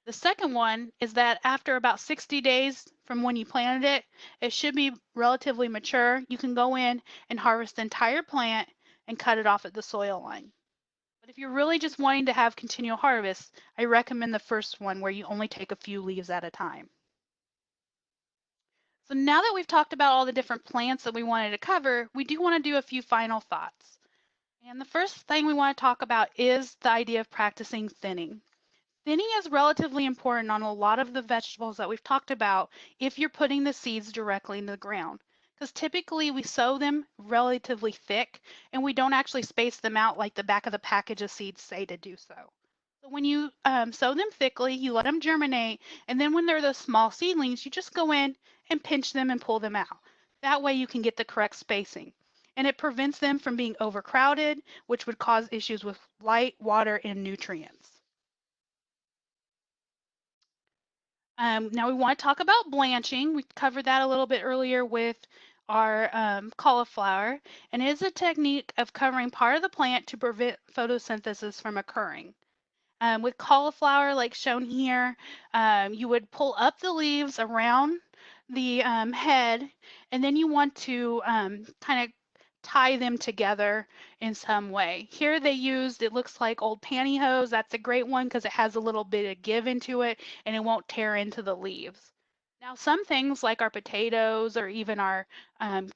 The second one is that after about 60 days from when you planted it, it should be relatively mature. You can go in and harvest the entire plant and cut it off at the soil line. But if you're really just wanting to have continual harvest, I recommend the first one where you only take a few leaves at a time. So now that we've talked about all the different plants that we wanted to cover, we do want to do a few final thoughts. And the first thing we want to talk about is the idea of practicing thinning. Thinning is relatively important on a lot of the vegetables that we've talked about if you're putting the seeds directly into the ground, because typically we sow them relatively thick and we don't actually space them out like the back of the package of seeds say to do so. So when you sow them thickly, you let them germinate, and then when they're those small seedlings, you just go in and pinch them and pull them out. That way you can get the correct spacing. And it prevents them from being overcrowded, which would cause issues with light, water, and nutrients. Now we want to talk about blanching. We covered that a little bit earlier with our cauliflower, and it is a technique of covering part of the plant to prevent photosynthesis from occurring. With cauliflower, like shown here, you would pull up the leaves around the head, and then you want to kind of tie them together in some way. Here they used, it looks like old pantyhose. That's a great one because it has a little bit of give into it and it won't tear into the leaves. Now some things like our potatoes or even our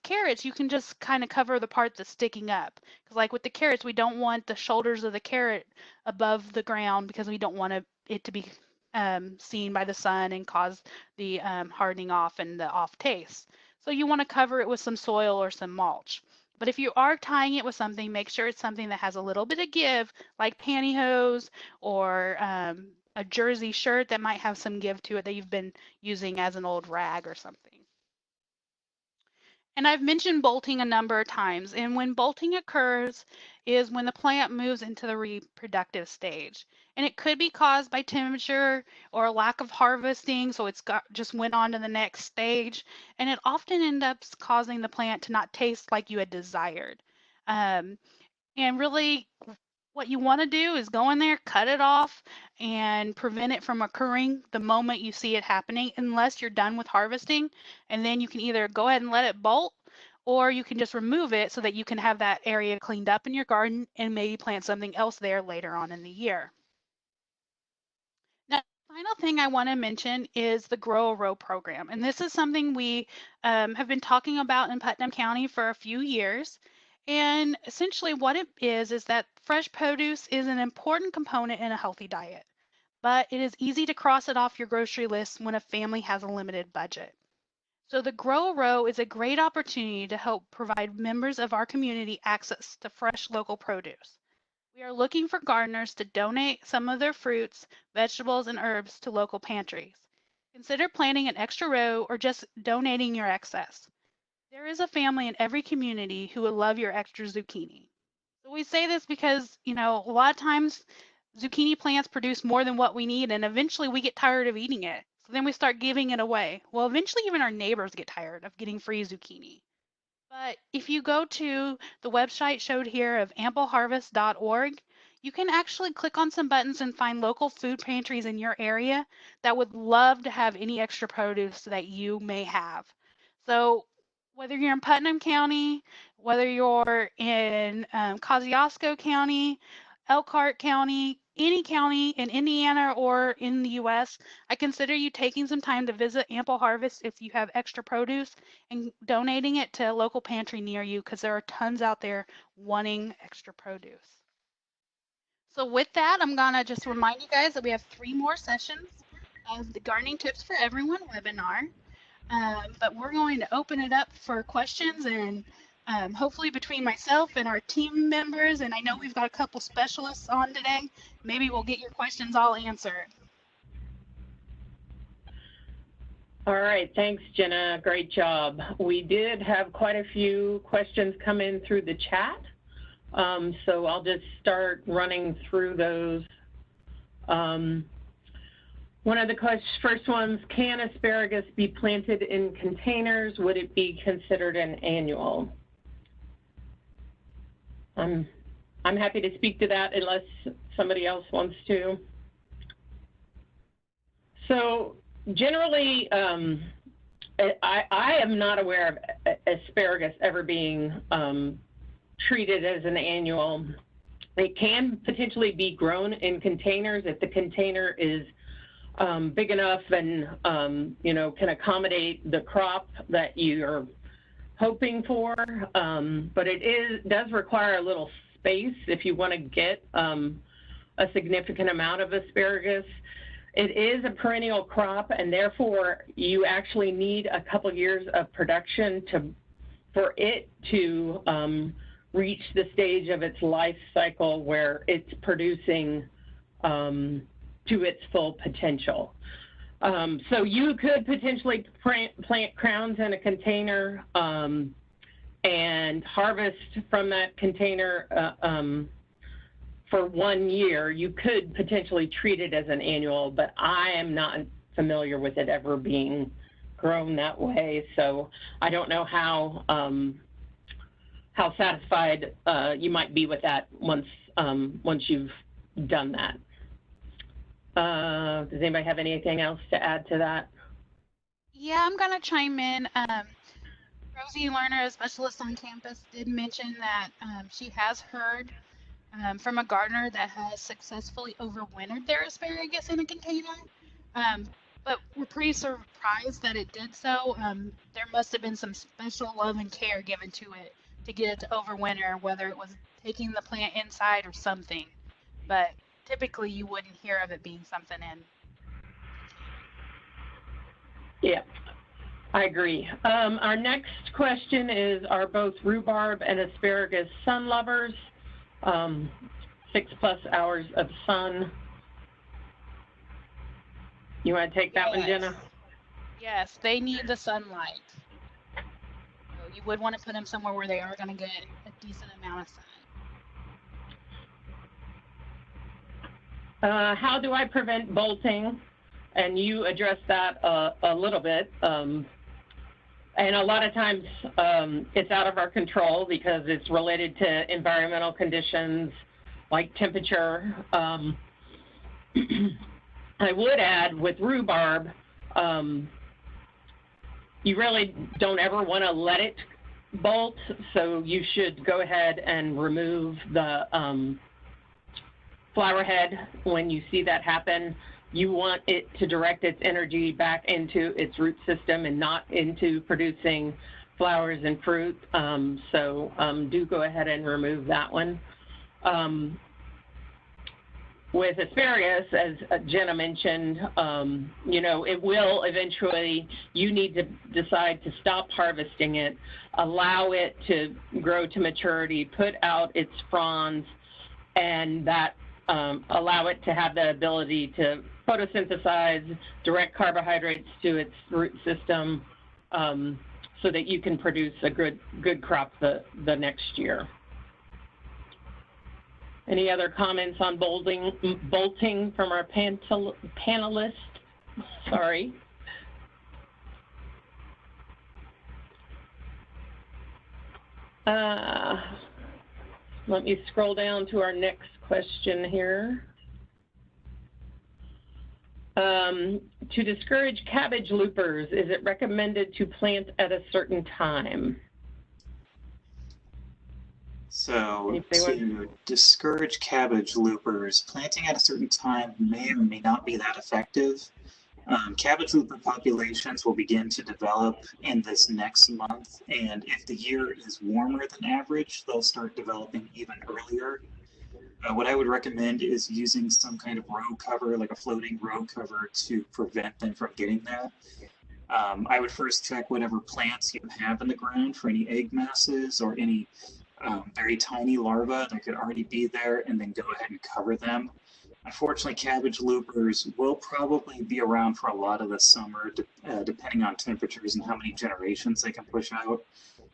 carrots, you can just kind of cover the part that's sticking up. Because like with the carrots, we don't want the shoulders of the carrot above the ground because we don't want it to be seen by the sun and cause the hardening off and the off taste. So you want to cover it with some soil or some mulch. But if you are tying it with something, make sure it's something that has a little bit of give, like pantyhose or a jersey shirt that might have some give to it that you've been using as an old rag or something. And I've mentioned bolting a number of times, and when bolting occurs is when the plant moves into the reproductive stage. And it could be caused by temperature or a lack of harvesting, so it's just went on to the next stage, and it often ends up causing the plant to not taste like you had desired. And really, what you want to do is go in there, cut it off, and prevent it from occurring the moment you see it happening, unless you're done with harvesting. And then you can either go ahead and let it bolt, or you can just remove it so that you can have that area cleaned up in your garden and maybe plant something else there later on in the year. Now, the final thing I want to mention is the Grow a Row program. And this is something we have been talking about in Putnam County for a few years. And essentially what it is that fresh produce is an important component in a healthy diet, but it is easy to cross it off your grocery list when a family has a limited budget. So the Grow a Row is a great opportunity to help provide members of our community access to fresh local produce. We are looking for gardeners to donate some of their fruits, vegetables, and herbs to local pantries. Consider planting an extra row or just donating your excess. There is a family in every community who would love your extra zucchini. So we say this because, a lot of times zucchini plants produce more than what we need, and eventually we get tired of eating it. So then we start giving it away. Well, eventually even our neighbors get tired of getting free zucchini. But if you go to the website showed here of ampleharvest.org, you can actually click on some buttons and find local food pantries in your area that would love to have any extra produce that you may have. So whether you're in Putnam County, whether you're in Kosciuszko County, Elkhart County, any county in Indiana or in the U.S., I consider you taking some time to visit Ample Harvest if you have extra produce and donating it to a local pantry near you because there are tons out there wanting extra produce. So with that, I'm gonna just remind you guys that we have 3 more sessions of the Gardening Tips for Everyone webinar. But we're going to open it up for questions and hopefully between myself and our team members, and I know we've got a couple specialists on today, maybe we'll get your questions all answered. All right, thanks, Jenna. Great job. We did have quite a few questions come in through the chat, so I'll just start running through those. One of the first ones, can asparagus be planted in containers? Would it be considered an annual? I'm happy to speak to that unless somebody else wants to. So generally, I am not aware of asparagus ever being treated as an annual. It can potentially be grown in containers if the container is big enough and you know, can accommodate the crop that you're hoping for, but it does require a little space if you want to get a significant amount of asparagus. It is a perennial crop, and therefore you actually need a couple years of production for it to reach the stage of its life cycle where it's producing to its full potential. So you could potentially plant crowns in a container and harvest from that container for 1 year. You could potentially treat it as an annual, but I am not familiar with it ever being grown that way. So I don't know how satisfied you might be with that once you've done that. Does anybody have anything else to add to that? Yeah, I'm gonna chime in. Rosie Lerner, a specialist on campus, did mention that she has heard from a gardener that has successfully overwintered their asparagus in a container. But we're pretty surprised that it did so. There must have been some special love and care given to it to get it to overwinter, whether it was taking the plant inside or something. But typically you wouldn't hear of it being something in. Yeah, I agree. Our next question is, are both rhubarb and asparagus sun lovers? 6+ hours of sun. You want to take that one, Jenna? Yes, they need the sunlight. So you would want to put them somewhere where they are going to get a decent amount of sun. How do I prevent bolting? And you addressed that a little bit. And a lot of times it's out of our control because it's related to environmental conditions like temperature. I would add with rhubarb, you really don't ever want to let it bolt, so you should go ahead and remove the flower head when you see that happen. You want it to direct its energy back into its root system and not into producing flowers and fruit. So do go ahead and remove that one. With asparagus, as Jenna mentioned, you know, it will eventually, you need to decide to stop harvesting it, allow it to grow to maturity, put out its fronds, and that allow it to have the ability to photosynthesize, direct carbohydrates to its root system, so that you can produce a good crop the next year. Any other comments on bolting from our panelists? Sorry. Let me scroll down to our next question here. To discourage cabbage loopers, is it recommended to plant at a certain time? So to discourage cabbage loopers, planting at a certain time may or may not be that effective. Cabbage looper populations will begin to develop in this next month, and if the year is warmer than average, they'll start developing even earlier. What I would recommend is using some kind of row cover, like a floating row cover, to prevent them from getting there. I would first check whatever plants you have in the ground for any egg masses or any very tiny larvae that could already be there, and then go ahead and cover them. Unfortunately, cabbage loopers will probably be around for a lot of the summer, depending on temperatures and how many generations they can push out.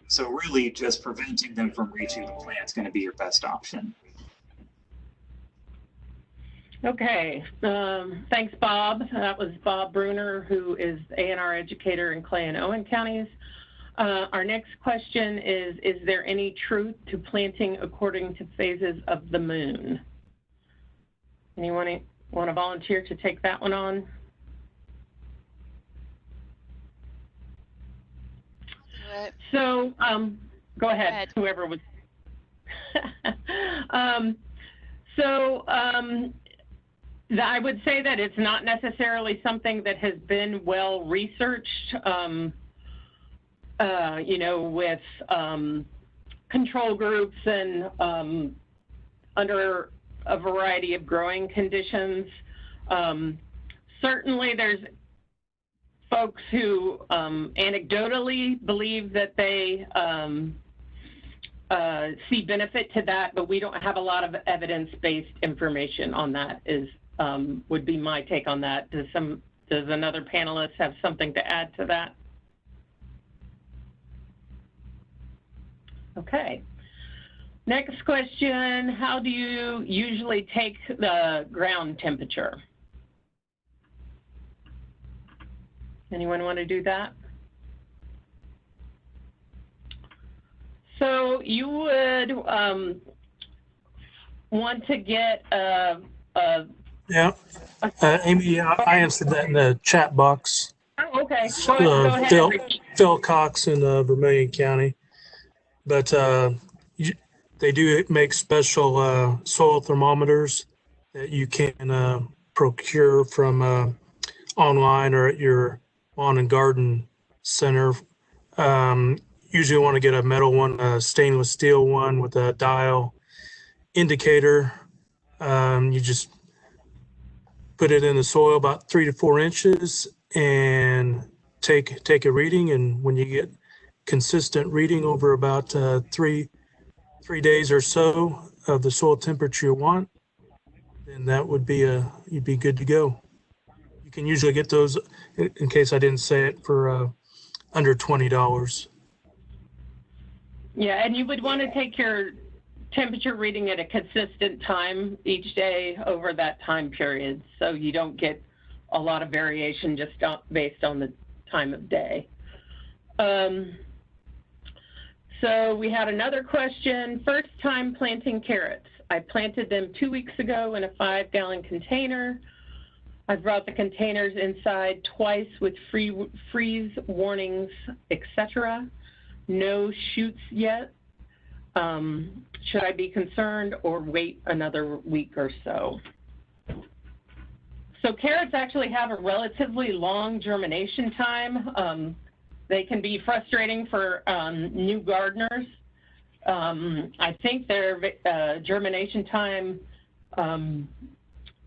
So really, just preventing them from reaching the plant is going to be your best option. Okay, thanks, Bob. That was Bob Bruner, who is A&R educator in Clay and Owen counties. Our next question is there any truth to planting according to phases of the moon? Anyone want to volunteer to take that one on? Do it. So, go ahead, whoever was. I would say that it's not necessarily something that has been well researched, you know, with control groups and under a variety of growing conditions. Certainly there's folks who anecdotally believe that they see benefit to that, but we don't have a lot of evidence-based information on that, would be my take on that. Does another panelist have something to add to that? Okay. Next question, how do you usually take the ground temperature? Anyone want to do that? So you would want to get yeah. Amy, I answered that in the chat box. Oh, okay. Go ahead. Phil Cox in Vermilion County. But they do make special soil thermometers that you can procure from online or at your lawn and garden center. Usually want to get a metal one, a stainless steel one with a dial indicator. You just put it in the soil about 3 to 4 inches and take a reading. And when you get consistent reading over about 3 days or so of the soil temperature you want, then that would be you'd be good to go. You can usually get those, in case I didn't say it, for under $20. Yeah, and you would want to take your temperature reading at a consistent time each day over that time period, so you don't get a lot of variation just based on the time of day. So we had another question. First time planting carrots. I planted them 2 weeks ago in a 5-gallon container. I brought the containers inside twice with freeze warnings, etc. No shoots yet. Should I be concerned or wait another week or so? So carrots actually have a relatively long germination time. They can be frustrating for new gardeners. I think their germination time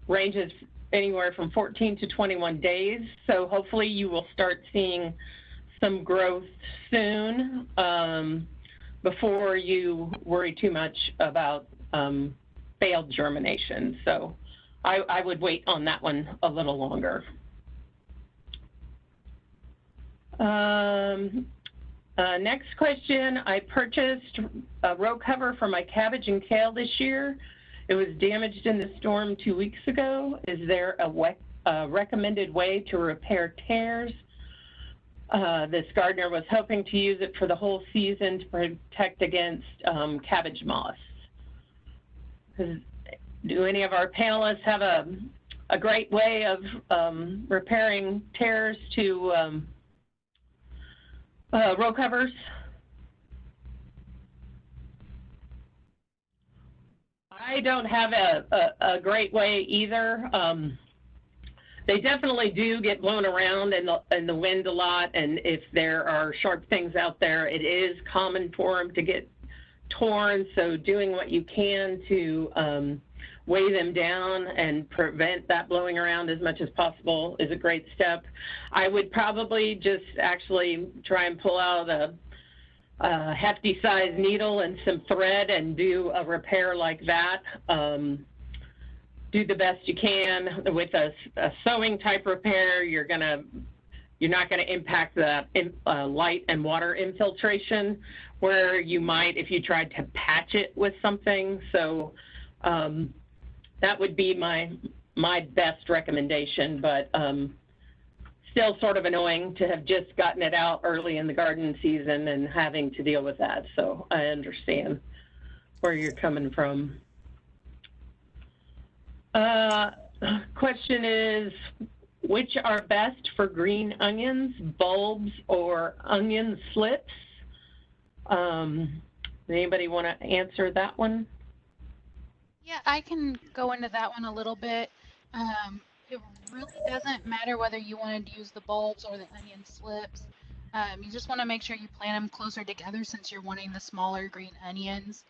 ranges anywhere from 14 to 21 days. So hopefully you will start seeing some growth soon before you worry too much about failed germination. So I would wait on that one a little longer. Next question, I purchased a row cover for my cabbage and kale this year. It was damaged in the storm 2 weeks ago. Is there a recommended way to repair tears? this gardener was hoping to use it for the whole season to protect against cabbage moss. Do any of our panelists have a great way of repairing tears to row covers? I don't have a great way either. They definitely do get blown around in the wind a lot, and if there are sharp things out there, it is common for them to get torn. So doing what you can to weigh them down and prevent that blowing around as much as possible is a great step. I would probably just actually try and pull out a hefty size needle and some thread and do a repair like that. Do the best you can with a sewing type repair. You're not gonna impact the light and water infiltration where you might if you tried to patch it with something. So that would be my best recommendation, but still sort of annoying to have just gotten it out early in the garden season and having to deal with that. So I understand where you're coming from. Question is, which are best for green onions, bulbs or onion slips? Anybody want to answer that one? Yeah, I can go into that one a little bit. It really doesn't matter whether you wanted to use the bulbs or the onion slips. You just want to make sure you plant them closer together since you're wanting the smaller green onions.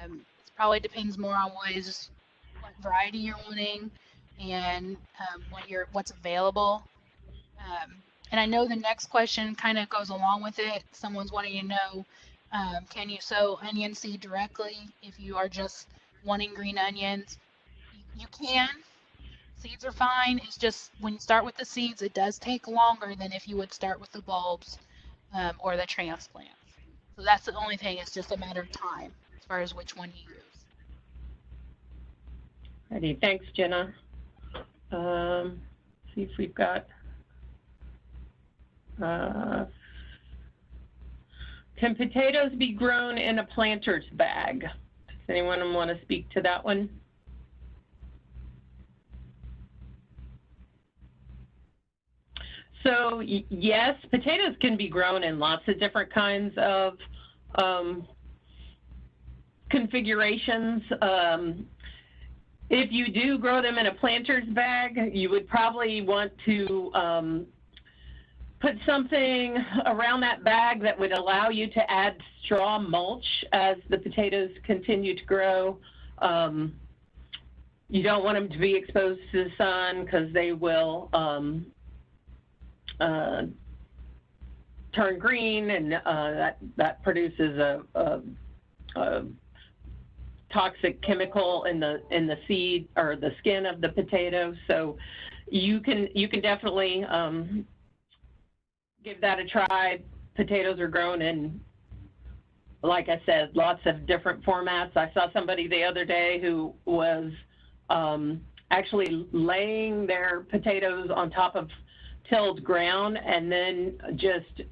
It probably depends more on what variety you're wanting and what's available. And I know the next question kind of goes along with it. Someone's wanting to know, can you sow onion seed directly if you are just wanting green onions? You can. Seeds are fine. It's just when you start with the seeds, it does take longer than if you would start with the bulbs or the transplants. So that's the only thing. It's just a matter of time as far as which one you use. Ready. Thanks, Jenna. See if we've got. Can potatoes be grown in a planter's bag? Does anyone want to speak to that one? So yes, potatoes can be grown in lots of different kinds of configurations. If you do grow them in a planter's bag, you would probably want to put something around that bag that would allow you to add straw mulch as the potatoes continue to grow. You don't want them to be exposed to the sun because they will turn green, and that produces a toxic chemical in the seed or the skin of the potato. So you can definitely give that a try. Potatoes are grown in, like I said, lots of different formats. I saw somebody the other day who was actually laying their potatoes on top of tilled ground and then just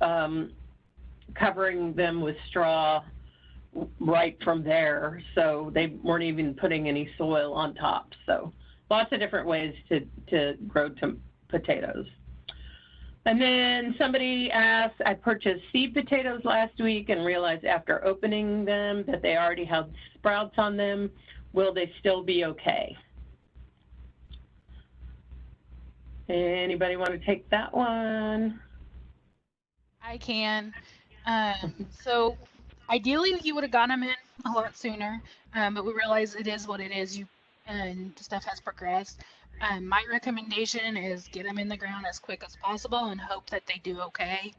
covering them with straw right from there. So they weren't even putting any soil on top. So lots of different ways to grow potatoes. And then somebody asked, I purchased seed potatoes last week and realized after opening them that they already have sprouts on them. Will they still be okay? Anybody want to take that one? I can. So ideally you would have gotten them in a lot sooner, but we realize it is what it is. And stuff has progressed. My recommendation is get them in the ground as quick as possible and hope that they do okay.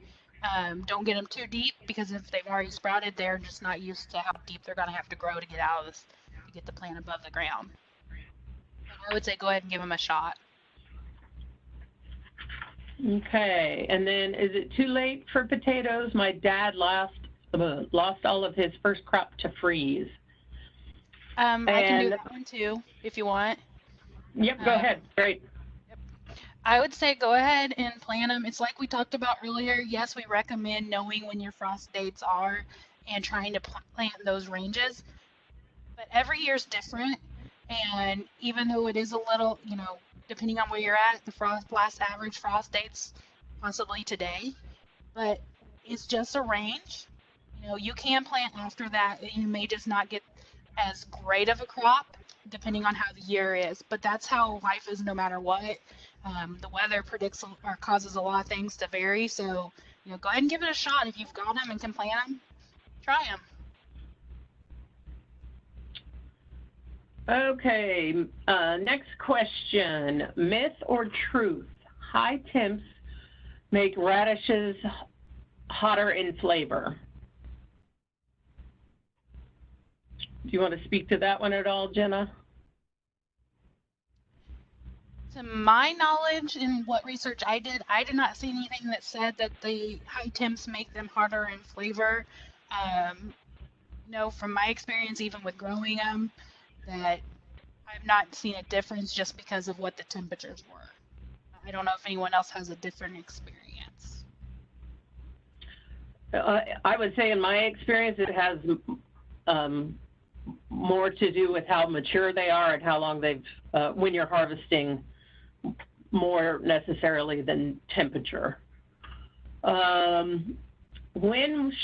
Don't get them too deep because if they've already sprouted, they're just not used to how deep they're going to have to grow to get out of this, to get the plant above the ground. I would say go ahead and give them a shot. Okay, and then is it too late for potatoes? My dad lost all of his first crop to freeze. I can do that one too if you want. Yep, go ahead. Great. Yep. I would say go ahead and plant them. It's like we talked about earlier. Yes, we recommend knowing when your frost dates are and trying to plant those ranges. But every year is different. And even though it is a little, depending on where you're at, the last average frost dates possibly today, but it's just a range. You can plant after that. You may just not get as great of a crop depending on how the year is, but that's how life is no matter what. The weather predicts or causes a lot of things to vary. So, go ahead and give it a shot. If you've got them and can plant them, try them. Okay, next question. Myth or truth? High temps make radishes hotter in flavor. Do you want to speak to that one at all, Jenna? To my knowledge, in what research I did not see anything that said that the high temps make them harder in flavor. From my experience, even with growing them, that I've not seen a difference just because of what the temperatures were. I don't know if anyone else has a different experience. I would say in my experience, it has more to do with how mature they are and how long they've, when you're harvesting, more necessarily than temperature. When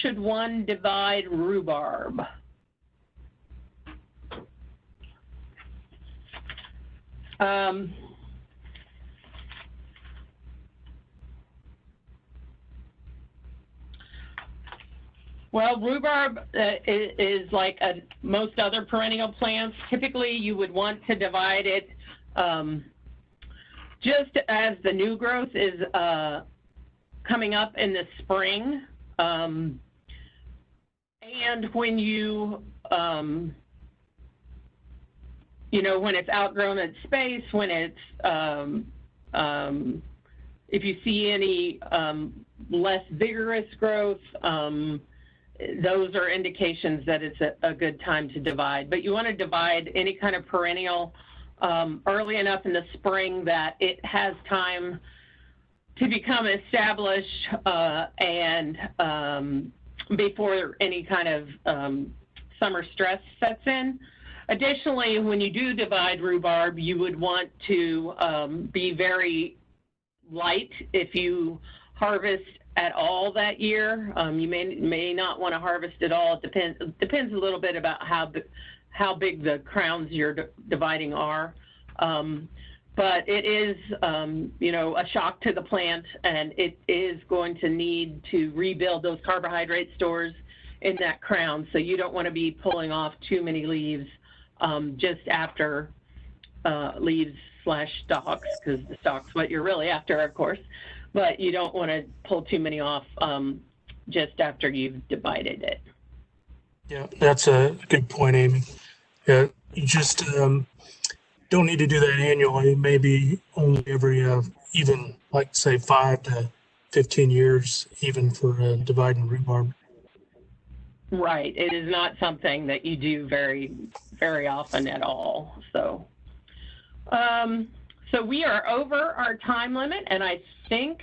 should one divide rhubarb? Well, rhubarb is like most other perennial plants. Typically, you would want to divide it just as the new growth is coming up in the spring. And when when it's outgrown its space, when it's, if you see any less vigorous growth, those are indications that it's a good time to divide. But you want to divide any kind of perennial early enough in the spring that it has time to become established and before any kind of summer stress sets in. Additionally, when you do divide rhubarb, you would want to be very light if you harvest at all that year. You may not want to harvest at all. It depends a little bit about how big the crowns you're dividing are. But it is, a shock to the plant, and it is going to need to rebuild those carbohydrate stores in that crown. So you don't want to be pulling off too many leaves just after leaves/stalks, because the stalk's what you're really after, of course. But you don't want to pull too many off just after you've divided it. Yeah, that's a good point, Amy. Yeah, you just don't need to do that annually. Maybe only every, even like say 5 to 15 years, even for dividing rhubarb. Right. It is not something that you do very, very often at all. So, so we are over our time limit, and I think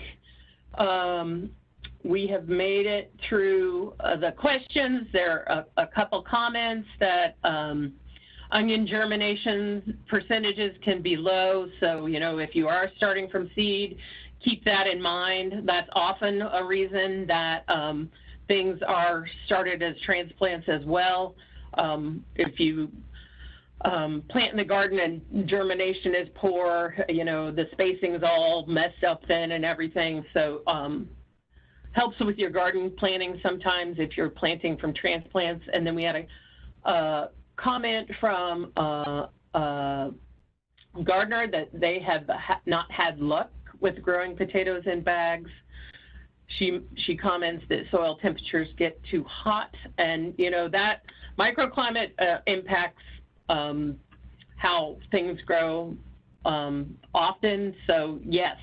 we have made it through the questions. There are a couple comments that onion germination percentages can be low. So, if you are starting from seed, keep that in mind. That's often a reason that things are started as transplants as well. If you plant in the garden and germination is poor, the spacing is all messed up then and everything. So helps with your garden planting sometimes if you're planting from transplants. And then we had a comment from a gardener that they have not had luck with growing potatoes in bags. She comments that soil temperatures get too hot, and that microclimate impacts how things grow often. So yes,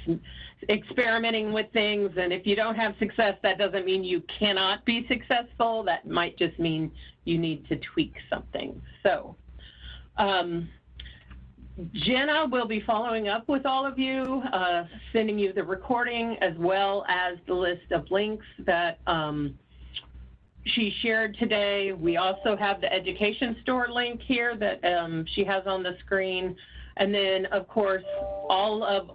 experimenting with things, and if you don't have success, that doesn't mean you cannot be successful. That might just mean you need to tweak something. So Jenna will be following up with all of you, sending you the recording as well as the list of links that she shared today. We also have the Education Store link here that she has on the screen. And then, of course, all of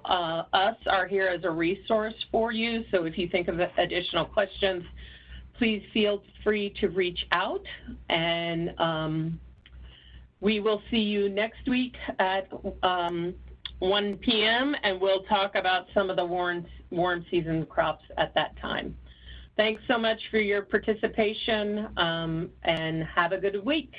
us are here as a resource for you. So if you think of additional questions, please feel free to reach out. And we will see you next week at 1 p.m. and we'll talk about some of the warm season crops at that time. Thanks so much for your participation and have a good week.